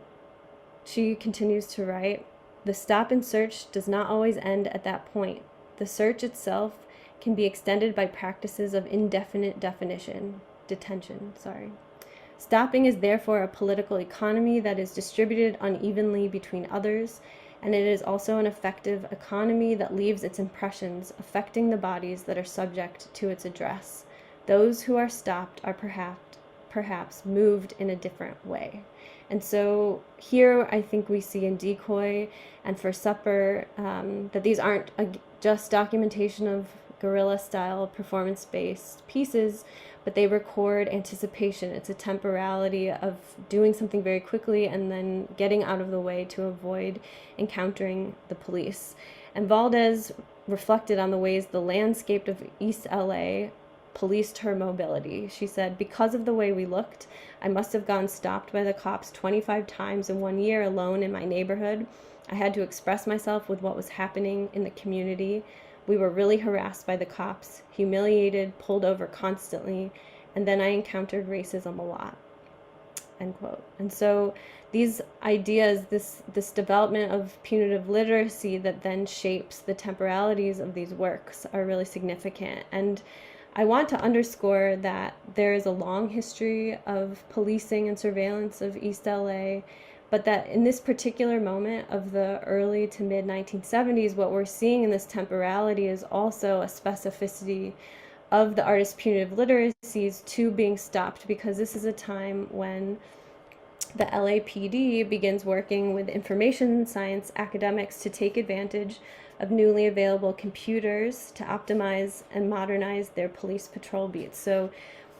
she continues to write, "The stop and search does not always end at that point. The search itself can be extended by practices of indefinite detention. Stopping is therefore a political economy that is distributed unevenly between others, and it is also an effective economy that leaves its impressions affecting the bodies that are subject to its address. Those who are stopped are perhaps moved in a different way." And so here I think we see in Decoy and For Supper that these aren't just documentation of guerrilla-style performance-based pieces, but they record anticipation. It's a temporality of doing something very quickly and then getting out of the way to avoid encountering the police. And Valdez reflected on the ways the landscape of East LA policed her mobility. She said, "Because of the way we looked, I must have gone stopped by the cops 25 times in 1 year alone in my neighborhood. I had to express myself with what was happening in the community. We were really harassed by the cops, humiliated, pulled over constantly, and then I encountered racism a lot." End quote. And so these ideas, this development of punitive literacy that then shapes the temporalities of these works are really significant. And I want to underscore that there is a long history of policing and surveillance of East LA, but that in this particular moment of the early to mid 1970s, what we're seeing in this temporality is also a specificity of the artist's punitive literacies to being stopped, because this is a time when the LAPD begins working with information science academics to take advantage of newly available computers to optimize and modernize their police patrol beats. So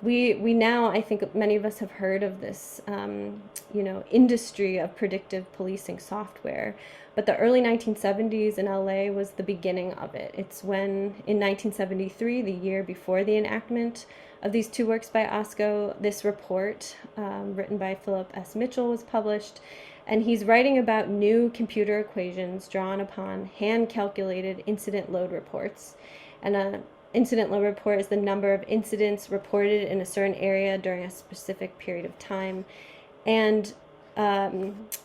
we now, I think many of us have heard of this, industry of predictive policing software. But the early 1970s in LA was the beginning of it. It's when, in 1973, the year before the enactment of these two works by Osco, this report, written by Philip S. Mitchell, was published. And he's writing about new computer equations drawn upon hand-calculated incident load reports. And an incident load report is the number of incidents reported in a certain area during a specific period of time. And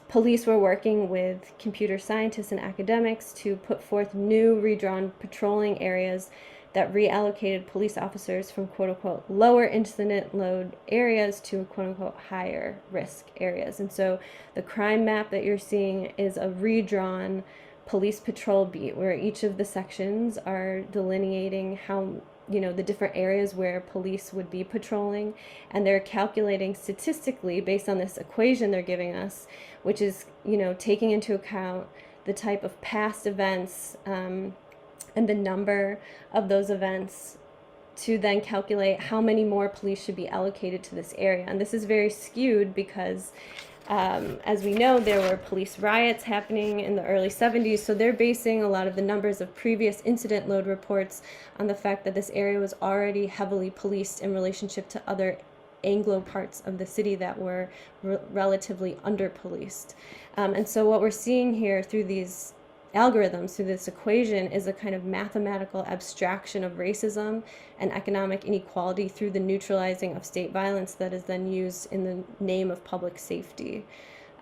police were working with computer scientists and academics to put forth new redrawn patrolling areas that reallocated police officers from quote-unquote lower incident load areas to quote-unquote higher risk areas. And so the crime map that you're seeing is a redrawn police patrol beat where each of the sections are delineating how, the different areas where police would be patrolling, and they're calculating statistically based on this equation they're giving us, which is, taking into account the type of past events, and the number of those events, to then calculate how many more police should be allocated to this area. And this is very skewed because, as we know, there were police riots happening in the early 70s, so they're basing a lot of the numbers of previous incident load reports on the fact that this area was already heavily policed in relationship to other Anglo parts of the city that were relatively under-policed. And so what we're seeing here through these algorithms, through this equation, is a kind of mathematical abstraction of racism and economic inequality through the neutralizing of state violence that is then used in the name of public safety.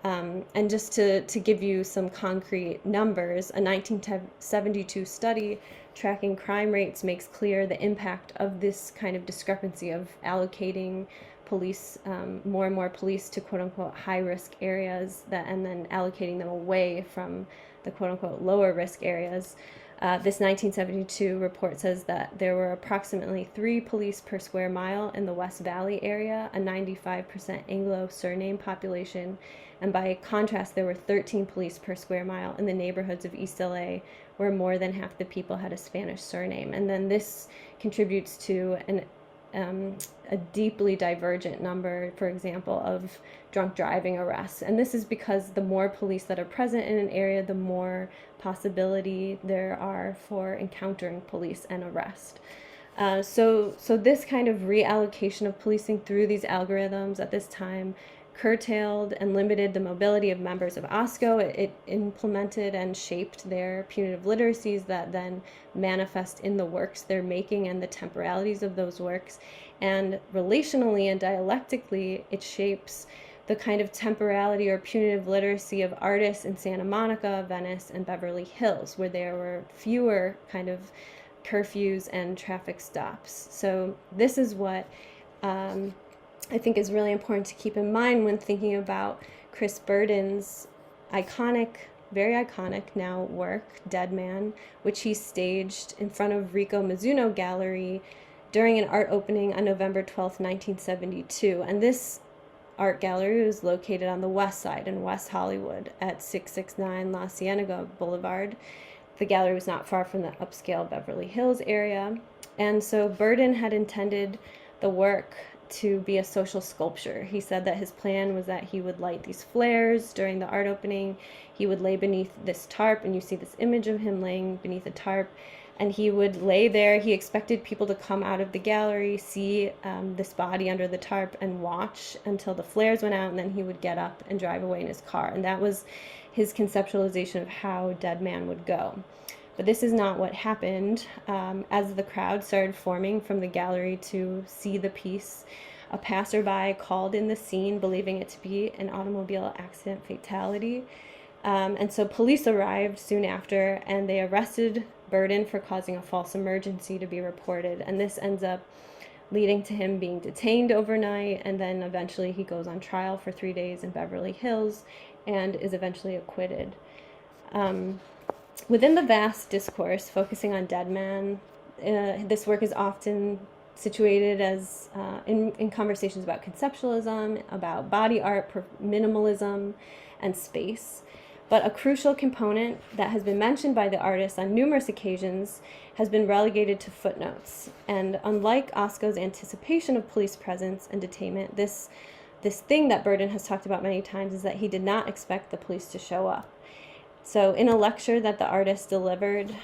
And just to give you some concrete numbers, a 1972 study tracking crime rates makes clear the impact of this kind of discrepancy of allocating police, more and more police to quote-unquote high-risk areas, and then allocating them away from the quote-unquote lower risk areas. This 1972 report says that there were approximately 3 police per square mile in the West Valley area, a 95% Anglo surname population, and by contrast there were 13 police per square mile in the neighborhoods of East LA, where more than half the people had a Spanish surname. And then this contributes to a deeply divergent number, for example, of drunk driving arrests. And this is because the more police that are present in an area, the more possibility there are for encountering police and arrest. So this kind of reallocation of policing through these algorithms at this time curtailed and limited the mobility of members of Osco. It implemented and shaped their punitive literacies that then manifest in the works they're making and the temporalities of those works. And relationally and dialectically, it shapes the kind of temporality or punitive literacy of artists in Santa Monica, Venice, and Beverly Hills, where there were fewer kind of curfews and traffic stops. So this is what I think is really important to keep in mind when thinking about Chris Burden's very iconic now work, Dead Man, which he staged in front of Rico Mizuno Gallery during an art opening on November 12th, 1972. And this art gallery was located on the west side in West Hollywood at 669 La Cienega Boulevard. The gallery was not far from the upscale Beverly Hills area. And so Burden had intended the work to be a social sculpture. He said that his plan was that he would light these flares during the art opening. He would lay beneath this tarp, and you see this image of him laying beneath a tarp, and he would lay there. He expected people to come out of the gallery, see this body under the tarp, and watch until the flares went out, and then he would get up and drive away in his car. And that was his conceptualization of how Dead Man would go. But this is not what happened. As the crowd started forming from the gallery to see the piece, a passerby called in the scene, believing it to be an automobile accident fatality. And so police arrived soon after, and they arrested Burden for causing a false emergency to be reported. And this ends up leading to him being detained overnight, and then eventually he goes on trial for 3 days in Beverly Hills and is eventually acquitted. Within the vast discourse focusing on Dead Man, this work is often situated as in conversations about conceptualism, about body art, minimalism, and space. But a crucial component that has been mentioned by the artist on numerous occasions has been relegated to footnotes. And unlike Osco's anticipation of police presence and detainment, this thing that Burden has talked about many times is that he did not expect the police to show up. So in a lecture that the artist delivered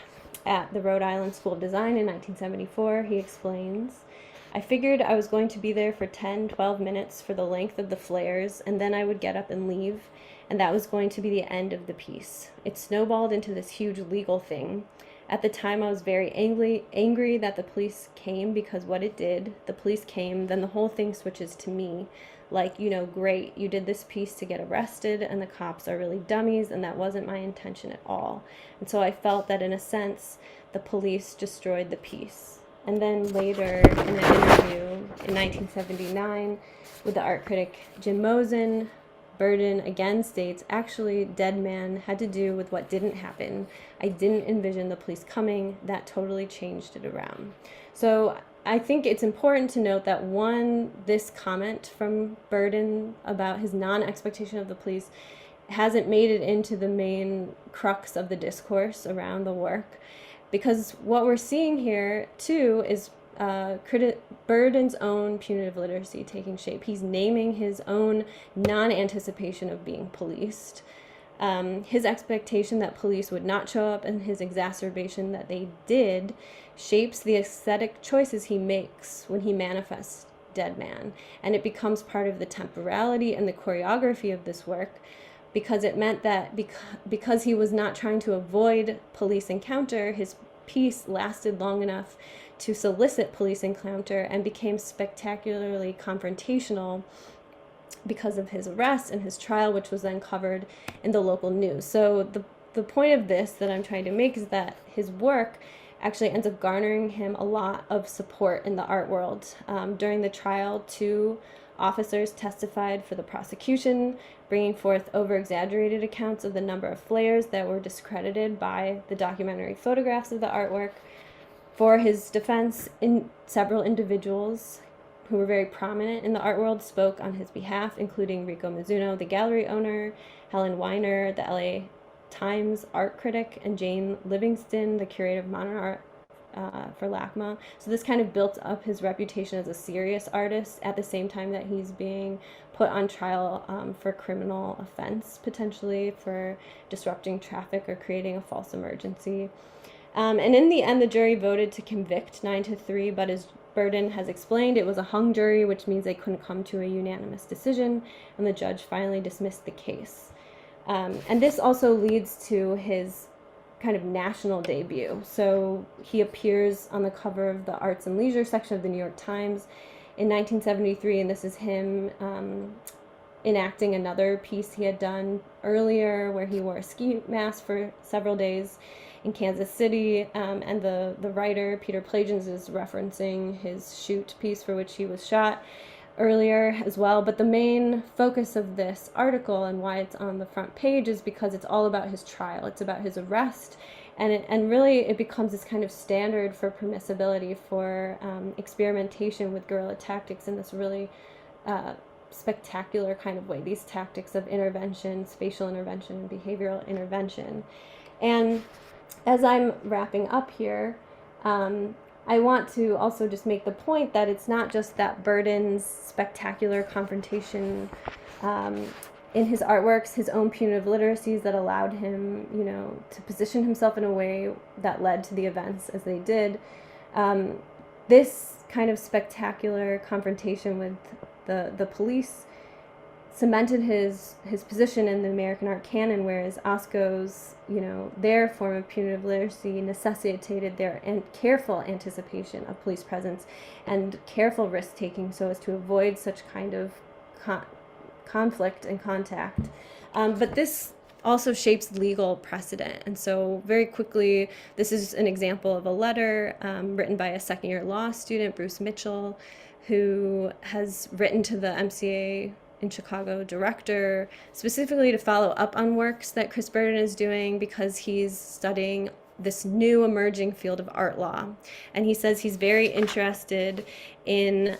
at the Rhode Island School of Design in 1974, he explains, "I figured I was going to be there for 10, 12 minutes for the length of the flares, and then I would get up and leave, and that was going to be the end of the piece. It snowballed into this huge legal thing. At the time, I was very angry that the police came, because what it did, the police came, then the whole thing switches to me. Like, great, you did this piece to get arrested, and the cops are really dummies, and that wasn't my intention at all. And so I felt that, in a sense, the police destroyed the piece." And then later, in an interview in 1979 with the art critic Jim Mosen, Burden again states, "Actually, Dead Man had to do with what didn't happen. I didn't envision the police coming. That totally changed it around." So I think it's important to note that, one, this comment from Burden about his non-expectation of the police hasn't made it into the main crux of the discourse around the work, because what we're seeing here, too, is Burden's own punitive literacy taking shape. He's naming his own non-anticipation of being policed. His expectation that police would not show up, and his exacerbation that they did, shapes the aesthetic choices he makes when he manifests Dead Man. And it becomes part of the temporality and the choreography of this work, because it meant that because he was not trying to avoid police encounter, his piece lasted long enough to solicit police encounter and became spectacularly confrontational because of his arrest and his trial, which was then covered in the local news. So the point of this that I'm trying to make is that his work actually ends up garnering him a lot of support in the art world. During the trial, 2 officers testified for the prosecution, bringing forth over-exaggerated accounts of the number of flares that were discredited by the documentary photographs of the artwork. For his defense, several individuals who were very prominent in the art world spoke on his behalf, including Rico Mizuno, the gallery owner, Helen Weiner, the LA Times art critic, and Jane Livingston, the curator of modern art for LACMA. So this kind of built up his reputation as a serious artist at the same time that he's being put on trial for criminal offense, potentially for disrupting traffic or creating a false emergency. And in the end, the jury voted to convict 9-3, but as Burden has explained, it was a hung jury, which means they couldn't come to a unanimous decision, and the judge finally dismissed the case. And this also leads to his kind of national debut. So he appears on the cover of the Arts and Leisure section of the New York Times in 1973, and this is him enacting another piece he had done earlier where he wore a ski mask for several days in Kansas City, and the writer, Peter Plagens, is referencing his shoot piece for which he was shot earlier as well. But the main focus of this article and why it's on the front page is because it's all about his trial. It's about his arrest, and really it becomes this kind of standard for permissibility, for experimentation with guerrilla tactics in this really spectacular kind of way, these tactics of intervention, spatial intervention, and behavioral intervention. And as I'm wrapping up here, I want to also just make the point that it's not just that Burden's spectacular confrontation in his artworks, his own punitive literacies that allowed him, to position himself in a way that led to the events as they did. This kind of spectacular confrontation with the police cemented his position in the American art canon, whereas Osco's, their form of punitive literacy necessitated their careful anticipation of police presence and careful risk-taking so as to avoid such kind of conflict and contact. But this also shapes legal precedent. And so, very quickly, this is an example of a letter written by a second-year law student, Bruce Mitchell, who has written to the MCA in Chicago director specifically to follow up on works that Chris Burden is doing because he's studying this new emerging field of art law. And he says he's very interested in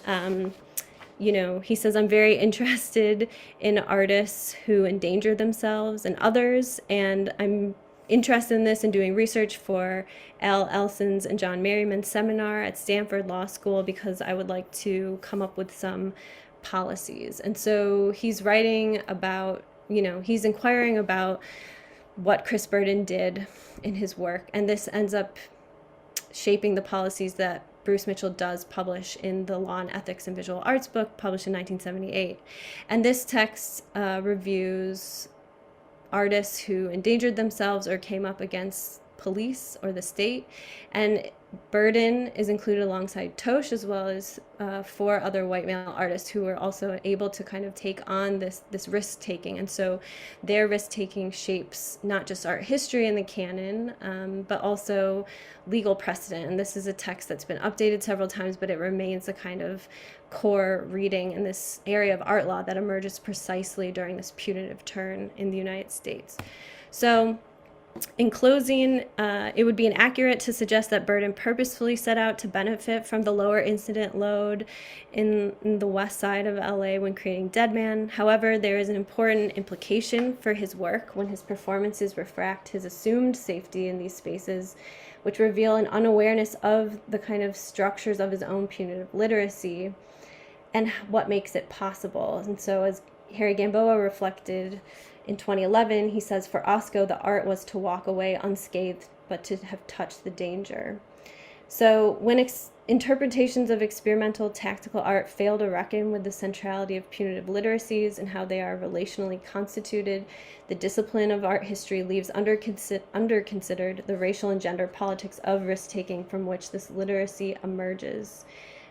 he says, I'm very interested in artists who endanger themselves and others, and I'm interested in this and doing research for Al Elson's and John Merriman's seminar at Stanford Law School because I would like to come up with some policies. And so he's writing about, he's inquiring about what Chris Burden did in his work, and this ends up shaping the policies that Bruce Mitchell does publish in the Law and Ethics in Visual Arts book, published in 1978. And this text reviews artists who endangered themselves or came up against police or the state. And Burden is included alongside Tosh, as well as 4 other white male artists who were also able to kind of take on this risk taking. And so their risk taking shapes not just art history in the canon, but also legal precedent. And this is a text that's been updated several times, but it remains a kind of core reading in this area of art law that emerges precisely during this punitive turn in the United States. So, in closing, it would be inaccurate to suggest that Burden purposefully set out to benefit from the lower incident load in the west side of LA when creating Dead Man. However, there is an important implication for his work when his performances refract his assumed safety in these spaces, which reveal an unawareness of the kind of structures of his own punitive literacy and what makes it possible. And so, as Harry Gamboa reflected in 2011, he says, for Osco, the art was to walk away unscathed, but to have touched the danger. So when interpretations of experimental tactical art fail to reckon with the centrality of punitive literacies and how they are relationally constituted, the discipline of art history leaves under-considered the racial and gender politics of risk-taking from which this literacy emerges.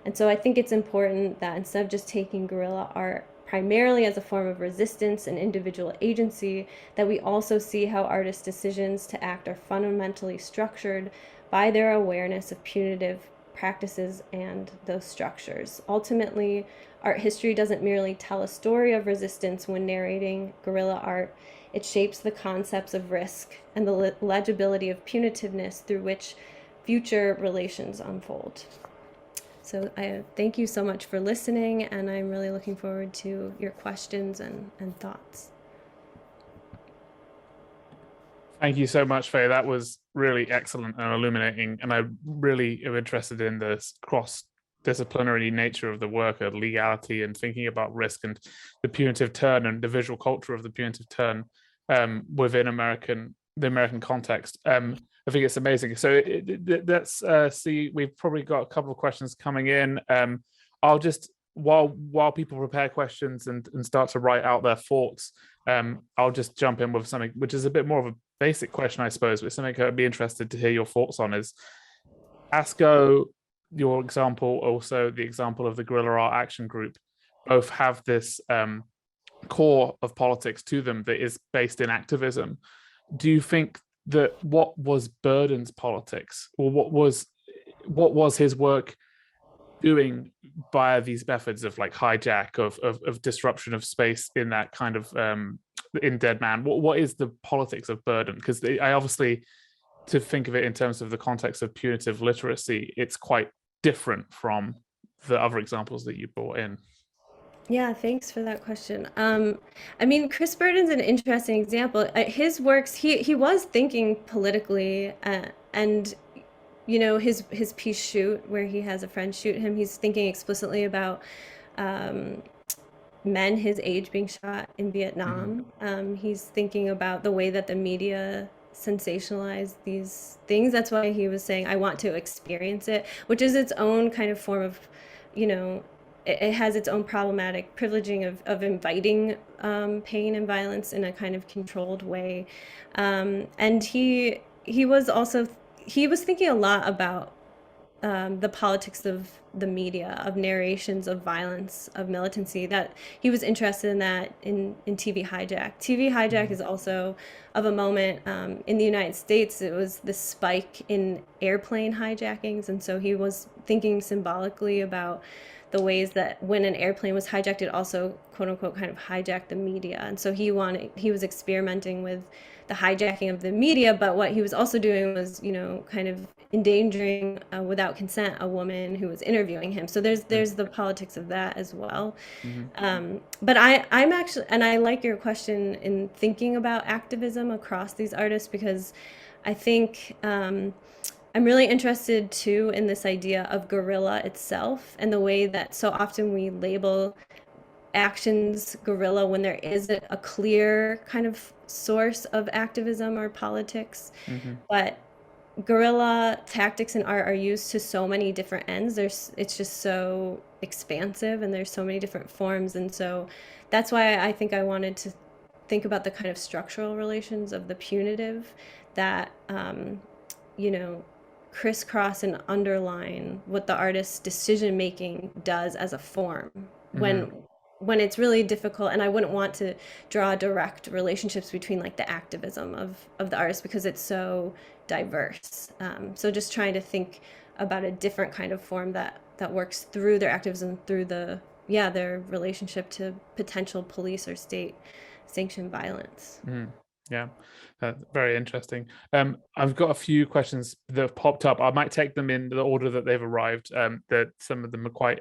And so I think it's important that instead of just taking guerrilla art primarily as a form of resistance and individual agency, that we also see how artists' decisions to act are fundamentally structured by their awareness of punitive practices and those structures. Ultimately, art history doesn't merely tell a story of resistance when narrating guerrilla art. It shapes the concepts of risk and the legibility of punitiveness through which future relations unfold. So I thank you so much for listening, and I'm really looking forward to your questions and thoughts. Thank you so much, Faye. That was really excellent and illuminating, and I really am interested in this cross-disciplinary nature of the work of legality and thinking about risk and the punitive turn and the visual culture of the punitive turn within the American context. I think it's amazing. So let's see. We've probably got a couple of questions coming in. I'll just while people prepare questions and start to write out their thoughts, I'll just jump in with something which is a bit more of a basic question, I suppose, but something I'd be interested to hear your thoughts on is Osco, your example, also the example of the Guerrilla Art Action Group, both have this core of politics to them that is based in activism. Do you think that what was Burden's politics, or what was his work doing by these methods of like hijack of disruption of space in that kind of in Dead Man? What is the politics of Burden? Because I obviously, to think of it in terms of the context of punitive literacy, it's quite different from the other examples that you brought in. Yeah, thanks for that question. I mean, Chris Burden's an interesting example. His works, he was thinking politically, and his piece Shoot, where he has a friend shoot him, he's thinking explicitly about men his age being shot in Vietnam. He's thinking about the way that the media sensationalized these things. That's why he was saying, I want to experience it, which is its own kind of form of, it has its own problematic privileging of inviting pain and violence in a kind of controlled way. And he was thinking a lot about the politics of the media, of narrations, of violence, of militancy. That he was interested in that in TV Hijack. TV Hijack is also of a moment in the United States. It was the spike in airplane hijackings, and so he was thinking symbolically about the ways that when an airplane was hijacked, it also quote unquote kind of hijacked the media. And so he was experimenting with the hijacking of the media, but what he was also doing was, kind of endangering without consent a woman who was interviewing him. So there's the politics of that as well. But I'm actually, and I like your question in thinking about activism across these artists, because I think I'm really interested too in this idea of guerrilla itself, and the way that so often we label actions guerrilla when there is a clear kind of source of activism or politics. But guerrilla tactics in art are used to so many different ends. It's just so expansive, and there's so many different forms. And so that's why I think I wanted to think about the kind of structural relations of the punitive that crisscross and underline what the artist's decision making does as a form when it's really difficult. And I wouldn't want to draw direct relationships between like the activism of the artist, because it's so diverse. So just trying to think about a different kind of form that works through their activism, through their relationship to potential police or state sanctioned violence. Yeah, very interesting. I've got a few questions that have popped up. I might take them in the order that they've arrived. That some of them are quite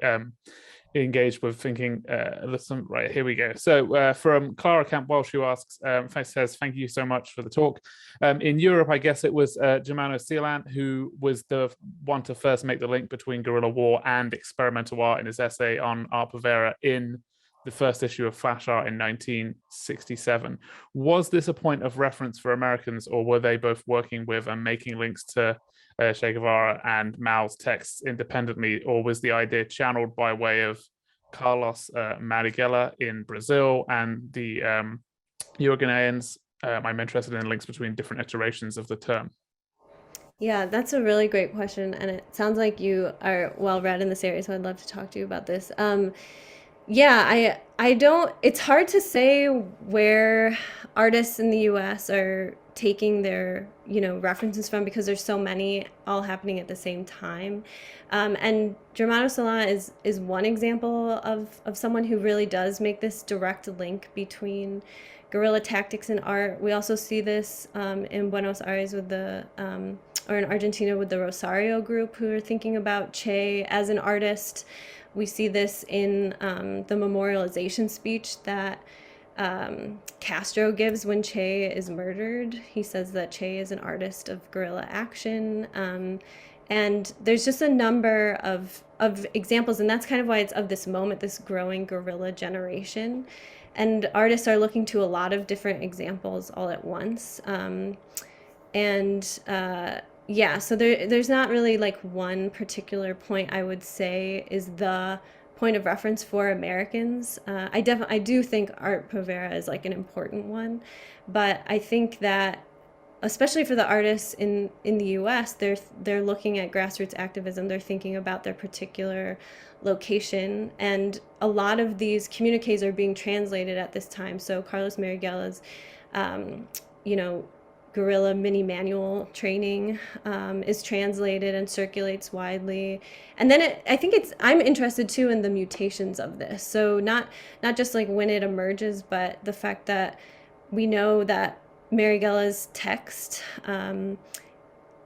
engaged with thinking. Listen, right, here we go. So from Clara Campwell, she asks, says, thank you so much for the talk. In Europe, I guess it was Germano Celant who was the one to first make the link between guerrilla war and experimental art in his essay on Art Povera in the first issue of Flash Art in 1967. Was this a point of reference for Americans, or were they both working with and making links to Che Guevara and Mao's texts independently, or was the idea channeled by way of Carlos Marighella in Brazil and the Uruguayans? I'm interested in links between different iterations of the term. Yeah, that's a really great question, and it sounds like you are well read in this area, so I'd love to talk to you about this. Yeah, I don't, it's hard to say where artists in the US are taking their, references from, because there's so many all happening at the same time. And Germano Celant is one example of someone who really does make this direct link between guerrilla tactics and art. We also see this in Buenos Aires with or in Argentina with the Rosario group, who are thinking about Che as an artist. We see this in the memorialization speech that Castro gives when Che is murdered. He says that Che is an artist of guerrilla action. And there's just a number of examples, and that's kind of why it's of this moment, this growing guerrilla generation. And artists are looking to a lot of different examples all at once. Yeah, so there's not really like one particular point I would say is the point of reference for Americans. I do think Art Povera is like an important one, but I think that especially for the artists in the US, they're looking at grassroots activism. They're thinking about their particular location, and a lot of these communiques are being translated at this time. So Carlos Marighella's, guerrilla mini manual training is translated and circulates widely. And then I'm interested too in the mutations of this. So not just like when it emerges, but the fact that we know that Marighella's text,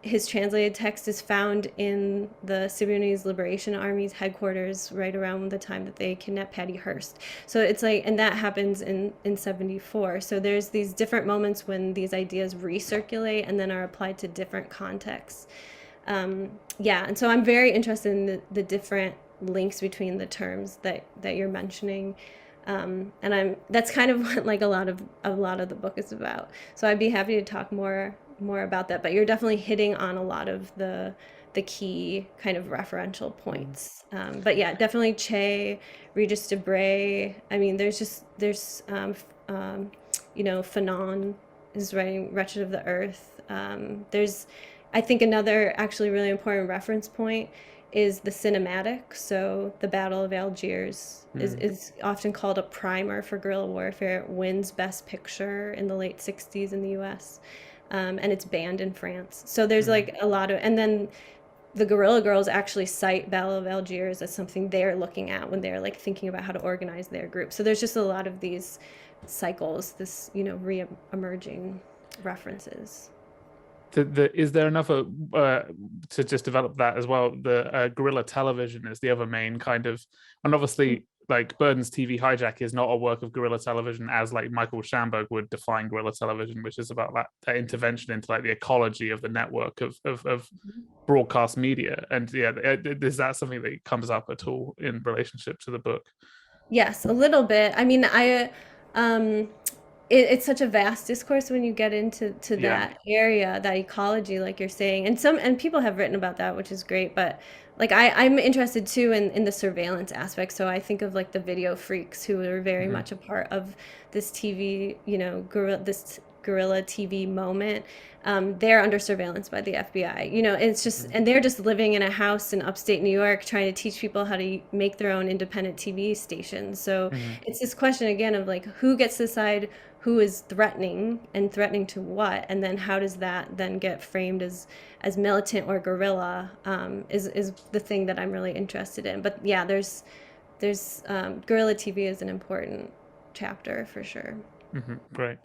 his translated text, is found in the Symbionese Liberation Army's headquarters right around the time that they kidnapped Patty Hearst. So it's like, and that happens in 74. So there's these different moments when these ideas recirculate and then are applied to different contexts. Yeah, and so I'm very interested in the different links between the terms that you're mentioning. And that's kind of what like a lot of the book is about. So I'd be happy to talk more about that, but you're definitely hitting on a lot of the key kind of referential points. But yeah, definitely Che, Regis Debray. I mean, there's Fanon is writing Wretched of the Earth. There's I think another actually really important reference point is the cinematic. So the Battle of Algiers is often called a primer for guerrilla warfare. It wins Best Picture in the late 60s in the US. And it's banned in France. So there's like a lot of, and then the Guerrilla Girls actually cite Battle of Algiers as something they're looking at when they're like thinking about how to organize their group. So there's just a lot of these cycles, this, re-emerging references. Is there another to just develop that as well? The guerrilla television is the other main kind of, and obviously like Burden's TV Hijack is not a work of guerrilla television as like Michael Schamberg would define guerrilla television, which is about that intervention into like the ecology of the network of broadcast media. And yeah, is that something that comes up at all in relationship to the book? Yes, a little bit. I mean, um, it's such a vast discourse when you get into Yeah. that area, that ecology, like you're saying, and people have written about that, which is great. But like I'm interested too in the surveillance aspect. So I think of like the video freaks who are very much a part of this TV, this guerrilla TV moment. They're under surveillance by the FBI. It's just, and they're just living in a house in upstate New York trying to teach people how to make their own independent TV stations. So it's this question again of like, who gets to decide who is threatening and threatening to what, and then how does that then get framed as militant or guerrilla, is the thing that I'm really interested in. But yeah, there's guerrilla TV is an important chapter for sure. Great.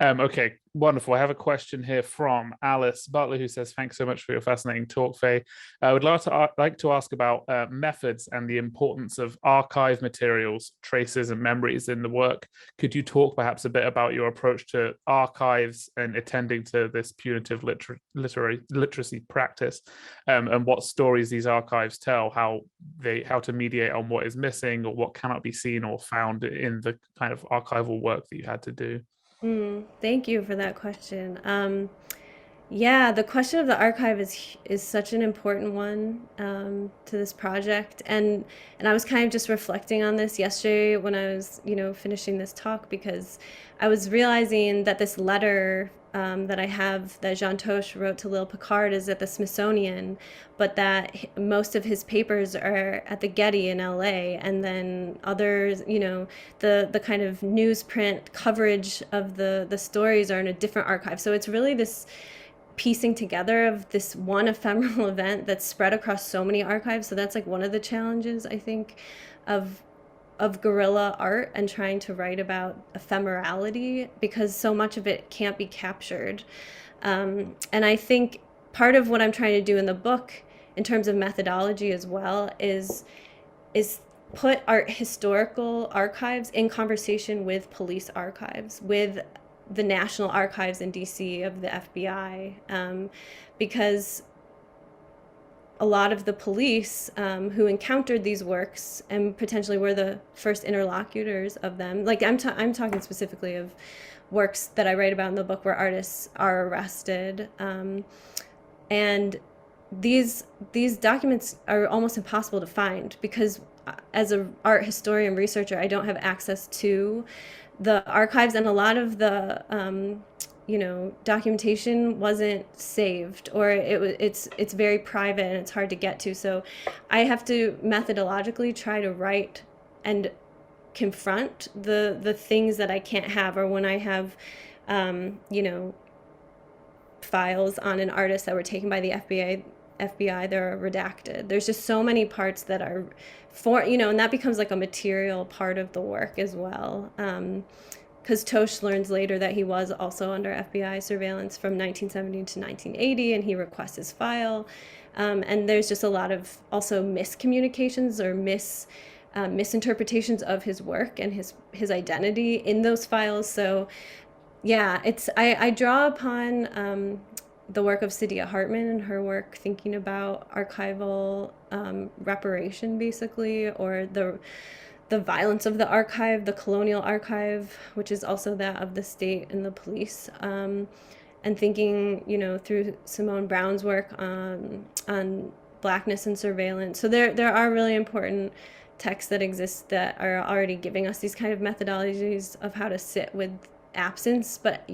Okay, wonderful. I have a question here from Alice Butler who says, thanks so much for your fascinating talk, Faye. I would like to ask about methods and the importance of archive materials, traces, and memories in the work. Could you talk perhaps a bit about your approach to archives and attending to this punitive literacy practice, and what stories these archives tell, how to mediate on what is missing or what cannot be seen or found in the kind of archival work that you had to do? Thank you for that question. Yeah, the question of the archive is such an important one, to this project, and I was kind of just reflecting on this yesterday when I was, finishing this talk, because I was realizing that this letter, that I have that Jean Toche wrote to Lil Picard is at the Smithsonian, but that most of his papers are at the Getty in LA, and then others, the kind of newsprint coverage of the stories are in a different archive. So it's really this piecing together of this one ephemeral event that's spread across so many archives. So that's like one of the challenges, I think, of guerrilla art and trying to write about ephemerality, because so much of it can't be captured. And I think part of what I'm trying to do in the book in terms of methodology as well is put art historical archives in conversation with police archives, with the National Archives in DC of the FBI, because a lot of the police, who encountered these works and potentially were the first interlocutors of them, like I'm talking specifically of works that I write about in the book where artists are arrested, and these documents are almost impossible to find, because as an art historian researcher, I don't have access to the archives, and a lot of the documentation wasn't saved, or it's very private and it's hard to get to. So I have to methodologically try to write and confront the things that I can't have, or when I have files on an artist that were taken by the FBI, they're redacted. There's just so many parts that are and that becomes like a material part of the work as well. Because Toche learns later that he was also under FBI surveillance from 1970 to 1980, and he requests his file. And there's just a lot of also miscommunications or misinterpretations of his work and his identity in those files. So yeah, I draw upon the work of Saidiya Hartman and her work thinking about archival reparation, basically, or the violence of the archive, the colonial archive, which is also that of the state and the police, and thinking, through Simone Brown's work on Blackness and surveillance. So there are really important texts that exist that are already giving us these kind of methodologies of how to sit with absence, but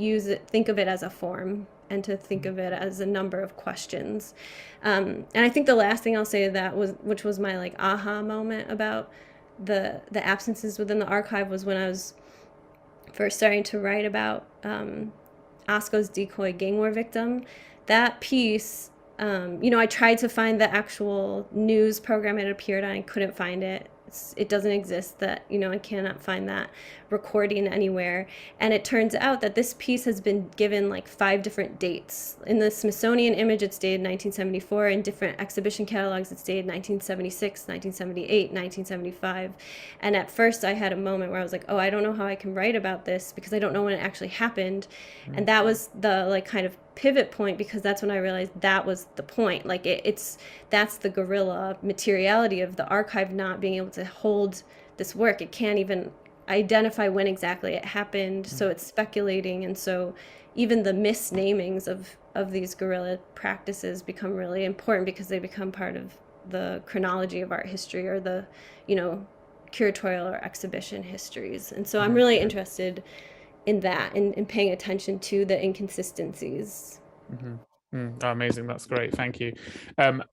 think of it as a form and to think of it as a number of questions. And I think the last thing I'll say to that was, which was my like aha moment about the absences within the archive, was when I was first starting to write about Osco's decoy gang war victim. That piece, I tried to find the actual news program it appeared on. I couldn't find it. It doesn't exist. That I cannot find that recording anywhere. And it turns out that this piece has been given like 5 different dates. In the Smithsonian image, it's dated 1974. In different exhibition catalogs, it's dated 1976, 1978, 1975. And at first, I had a moment where I was like, "Oh, I don't know how I can write about this because I don't know when it actually happened." And that was the like kind of pivot point, because that's when I realized that was the point. Like that's the guerrilla materiality of the archive not being able to hold this work. It can't even identify when exactly it happened, so it's speculating. And so even the misnamings of these guerrilla practices become really important, because they become part of the chronology of art history, or the curatorial or exhibition histories. And so I'm really interested in that, in paying attention to the inconsistencies. Amazing, that's great, thank you.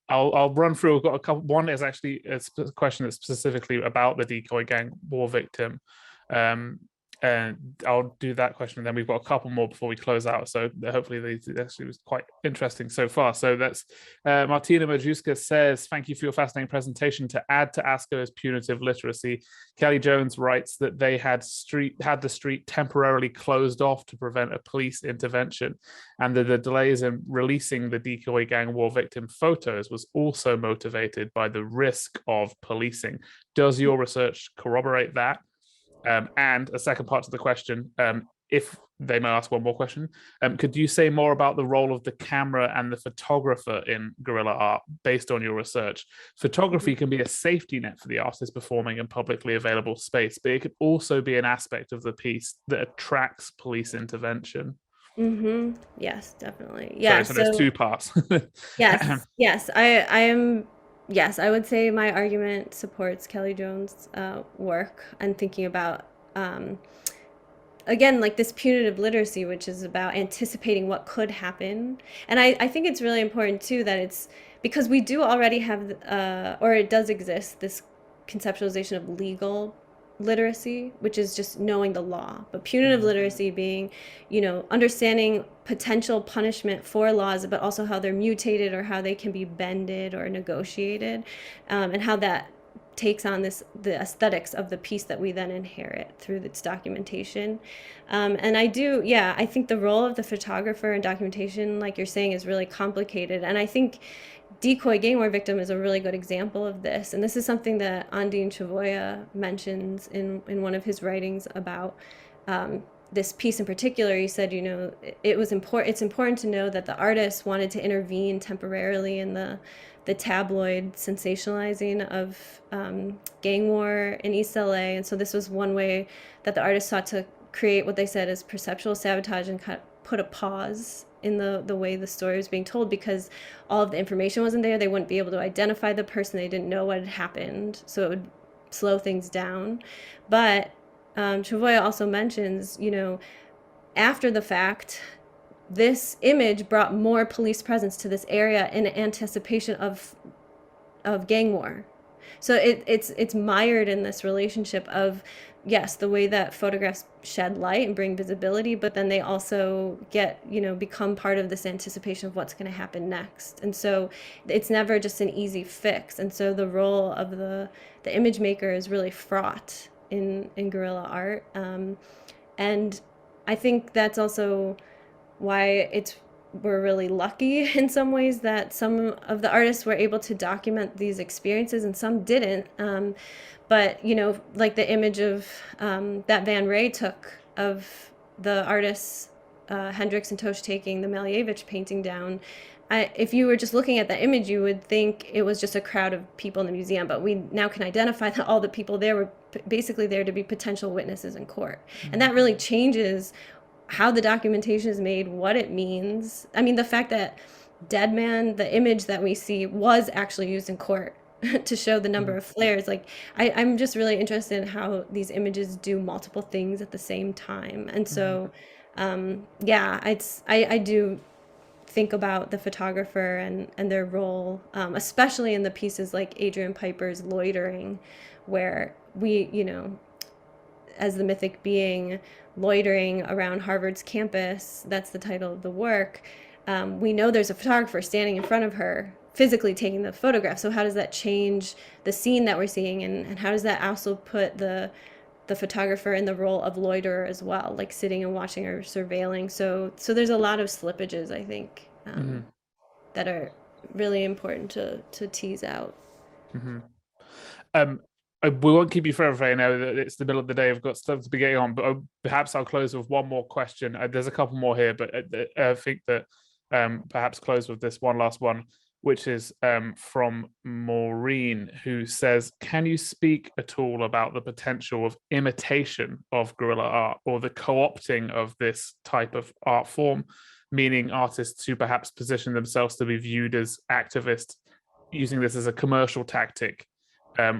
I'll run through. I've got a couple. One is actually a question that's specifically about the decoy gang war victim, and I'll do that question, and then we've got a couple more before we close out. So hopefully these actually was quite interesting so far. So that's Martina Majuska says, "Thank you for your fascinating presentation. To add to Osco's punitive literacy, Kelly Jones writes that they had the street temporarily closed off to prevent a police intervention, and that the delays in releasing the decoy gang war victim photos was also motivated by the risk of policing. Does your research corroborate that?" And a second part to the question, if they may ask one more question, could you say more about the role of the camera and the photographer in guerrilla art based on your research? Photography can be a safety net for the artist performing in publicly available space, but it could also be an aspect of the piece that attracts police intervention. Yes, definitely. Sorry, Yeah. so there's 2 parts. Yes. I am. Yes, I would say my argument supports Kelly Jones' work, and thinking about again, like this punitive literacy, which is about anticipating what could happen. And I think it's really important too that it's because we do already have, or it does exist, this conceptualization of legal literacy, which is just knowing the law. But punitive literacy being, understanding potential punishment for laws, but also how they're mutated, or how they can be bended or negotiated, and how that takes on the aesthetics of the piece that we then inherit through its documentation. And I think the role of the photographer in documentation, like you're saying, is really complicated. And I think decoy gang war victim is a really good example of this. And this is something that Andine Chavoya mentions in one of his writings about this piece in particular. He said, it's important to know that the artist wanted to intervene temporarily in the tabloid sensationalizing of gang war in East LA. And so this was one way that the artist sought to create what they said is perceptual sabotage, and kind of put a pause in the way the story was being told, because all of the information wasn't there. They wouldn't be able to identify the person. They didn't know what had happened. So it would slow things down. But Chavoya also mentions, after the fact, this image brought more police presence to this area in anticipation of gang war. So it's mired in this relationship of, yes, the way that photographs shed light and bring visibility, but then they also become part of this anticipation of what's going to happen next. And so it's never just an easy fix. And so the role of the image maker is really fraught in guerrilla art. And I think that's also why we're really lucky in some ways that some of the artists were able to document these experiences and some didn't. But, like the image of that Van Ray took of the artists Hendricks and Tosh taking the Malevich painting down. If you were just looking at that image, you would think it was just a crowd of people in the museum, but we now can identify that all the people there were basically there to be potential witnesses in court. And that really changes how the documentation is made, what it means. I mean, the fact that Dead Man, the image that we see, was actually used in court to show the number of flares. Like, I'm just really interested in how these images do multiple things at the same time. And so, I do think about the photographer and their role, especially in the pieces like Adrian Piper's Loitering, where we, as the mythic being loitering around Harvard's campus, that's the title of the work. We know there's a photographer standing in front of her, physically taking the photograph. So how does that change the scene that we're seeing, and how does that also put the photographer in the role of loiterer as well, like sitting and watching or surveilling? So there's a lot of slippages, I think, that are really important to tease out. We won't keep you forever. I know that it's the middle of the day. I've got stuff to be getting on, but perhaps I'll close with one more question. There's a couple more here, but I think that perhaps close with this one last one, which is from Maureen, who says, can you speak at all about the potential of imitation of guerrilla art, or the co-opting of this type of art form, meaning artists who perhaps position themselves to be viewed as activists, using this as a commercial tactic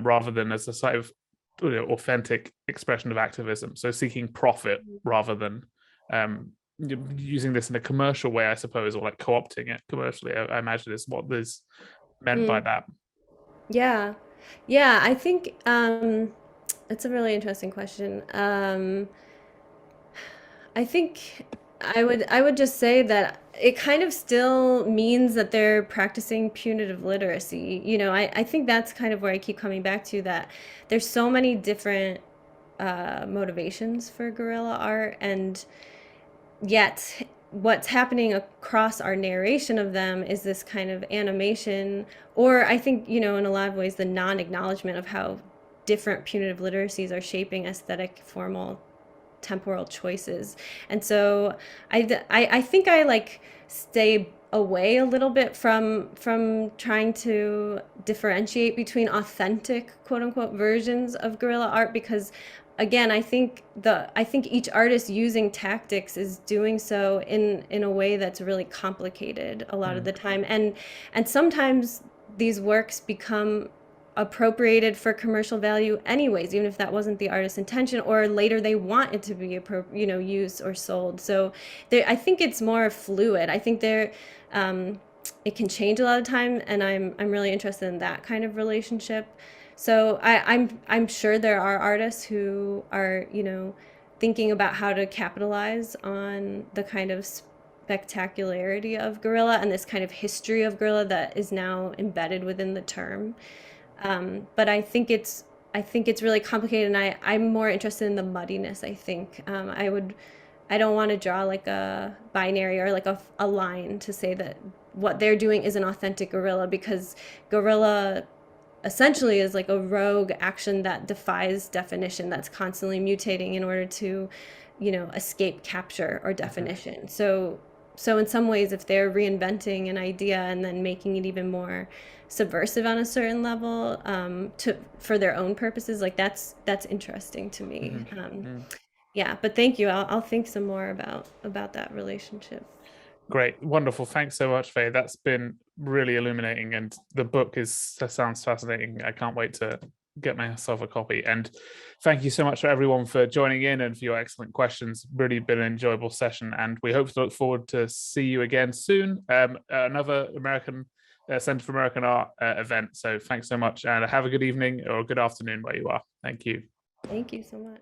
rather than as a sort of authentic expression of activism? So seeking profit rather than using this in a commercial way, I suppose, or like co-opting it commercially. I imagine is what is meant by that. Yeah. I think it's a really interesting question. I think I would just say that it kind of still means that they're practicing punitive literacy. I think that's kind of where I keep coming back to, that there's so many different motivations for guerrilla art, and yet what's happening across our narration of them is this kind of animation, or I think, in a lot of ways, the non-acknowledgement of how different punitive literacies are shaping aesthetic, formal, temporal choices. And so I think I like stay away a little bit from trying to differentiate between authentic, quote unquote, versions of guerrilla art, because again, I think each artist using tactics is doing so in a way that's really complicated a lot of the time, and sometimes these works become appropriated for commercial value anyways, even if that wasn't the artist's intention, or later they want it to be used or sold. So I think it's more fluid. I think it can change a lot of time, and I'm really interested in that kind of relationship. So I'm sure there are artists who are thinking about how to capitalize on the kind of spectacularity of guerrilla and this kind of history of guerrilla that is now embedded within the term. But I think it's really complicated, and I'm more interested in the muddiness. I think I don't want to draw like a binary or like a line to say that what they're doing is an authentic guerrilla, because guerrilla essentially is like a rogue action that defies definition, that's constantly mutating in order to escape capture or definition. So in some ways, if they're reinventing an idea and then making it even more subversive on a certain level, for their own purposes, like that's interesting to me. Yeah, but thank you. I'll think some more about that relationship. Great, wonderful. Thanks so much, Faye. That's been really illuminating, and the book sounds fascinating. I can't wait to get myself a copy. And thank you so much for everyone for joining in and for your excellent questions. Really been an enjoyable session, and we hope to look forward to see you again soon. Another American Center for American Art event. So thanks so much, and have a good evening or good afternoon where you are. Thank you. Thank you so much.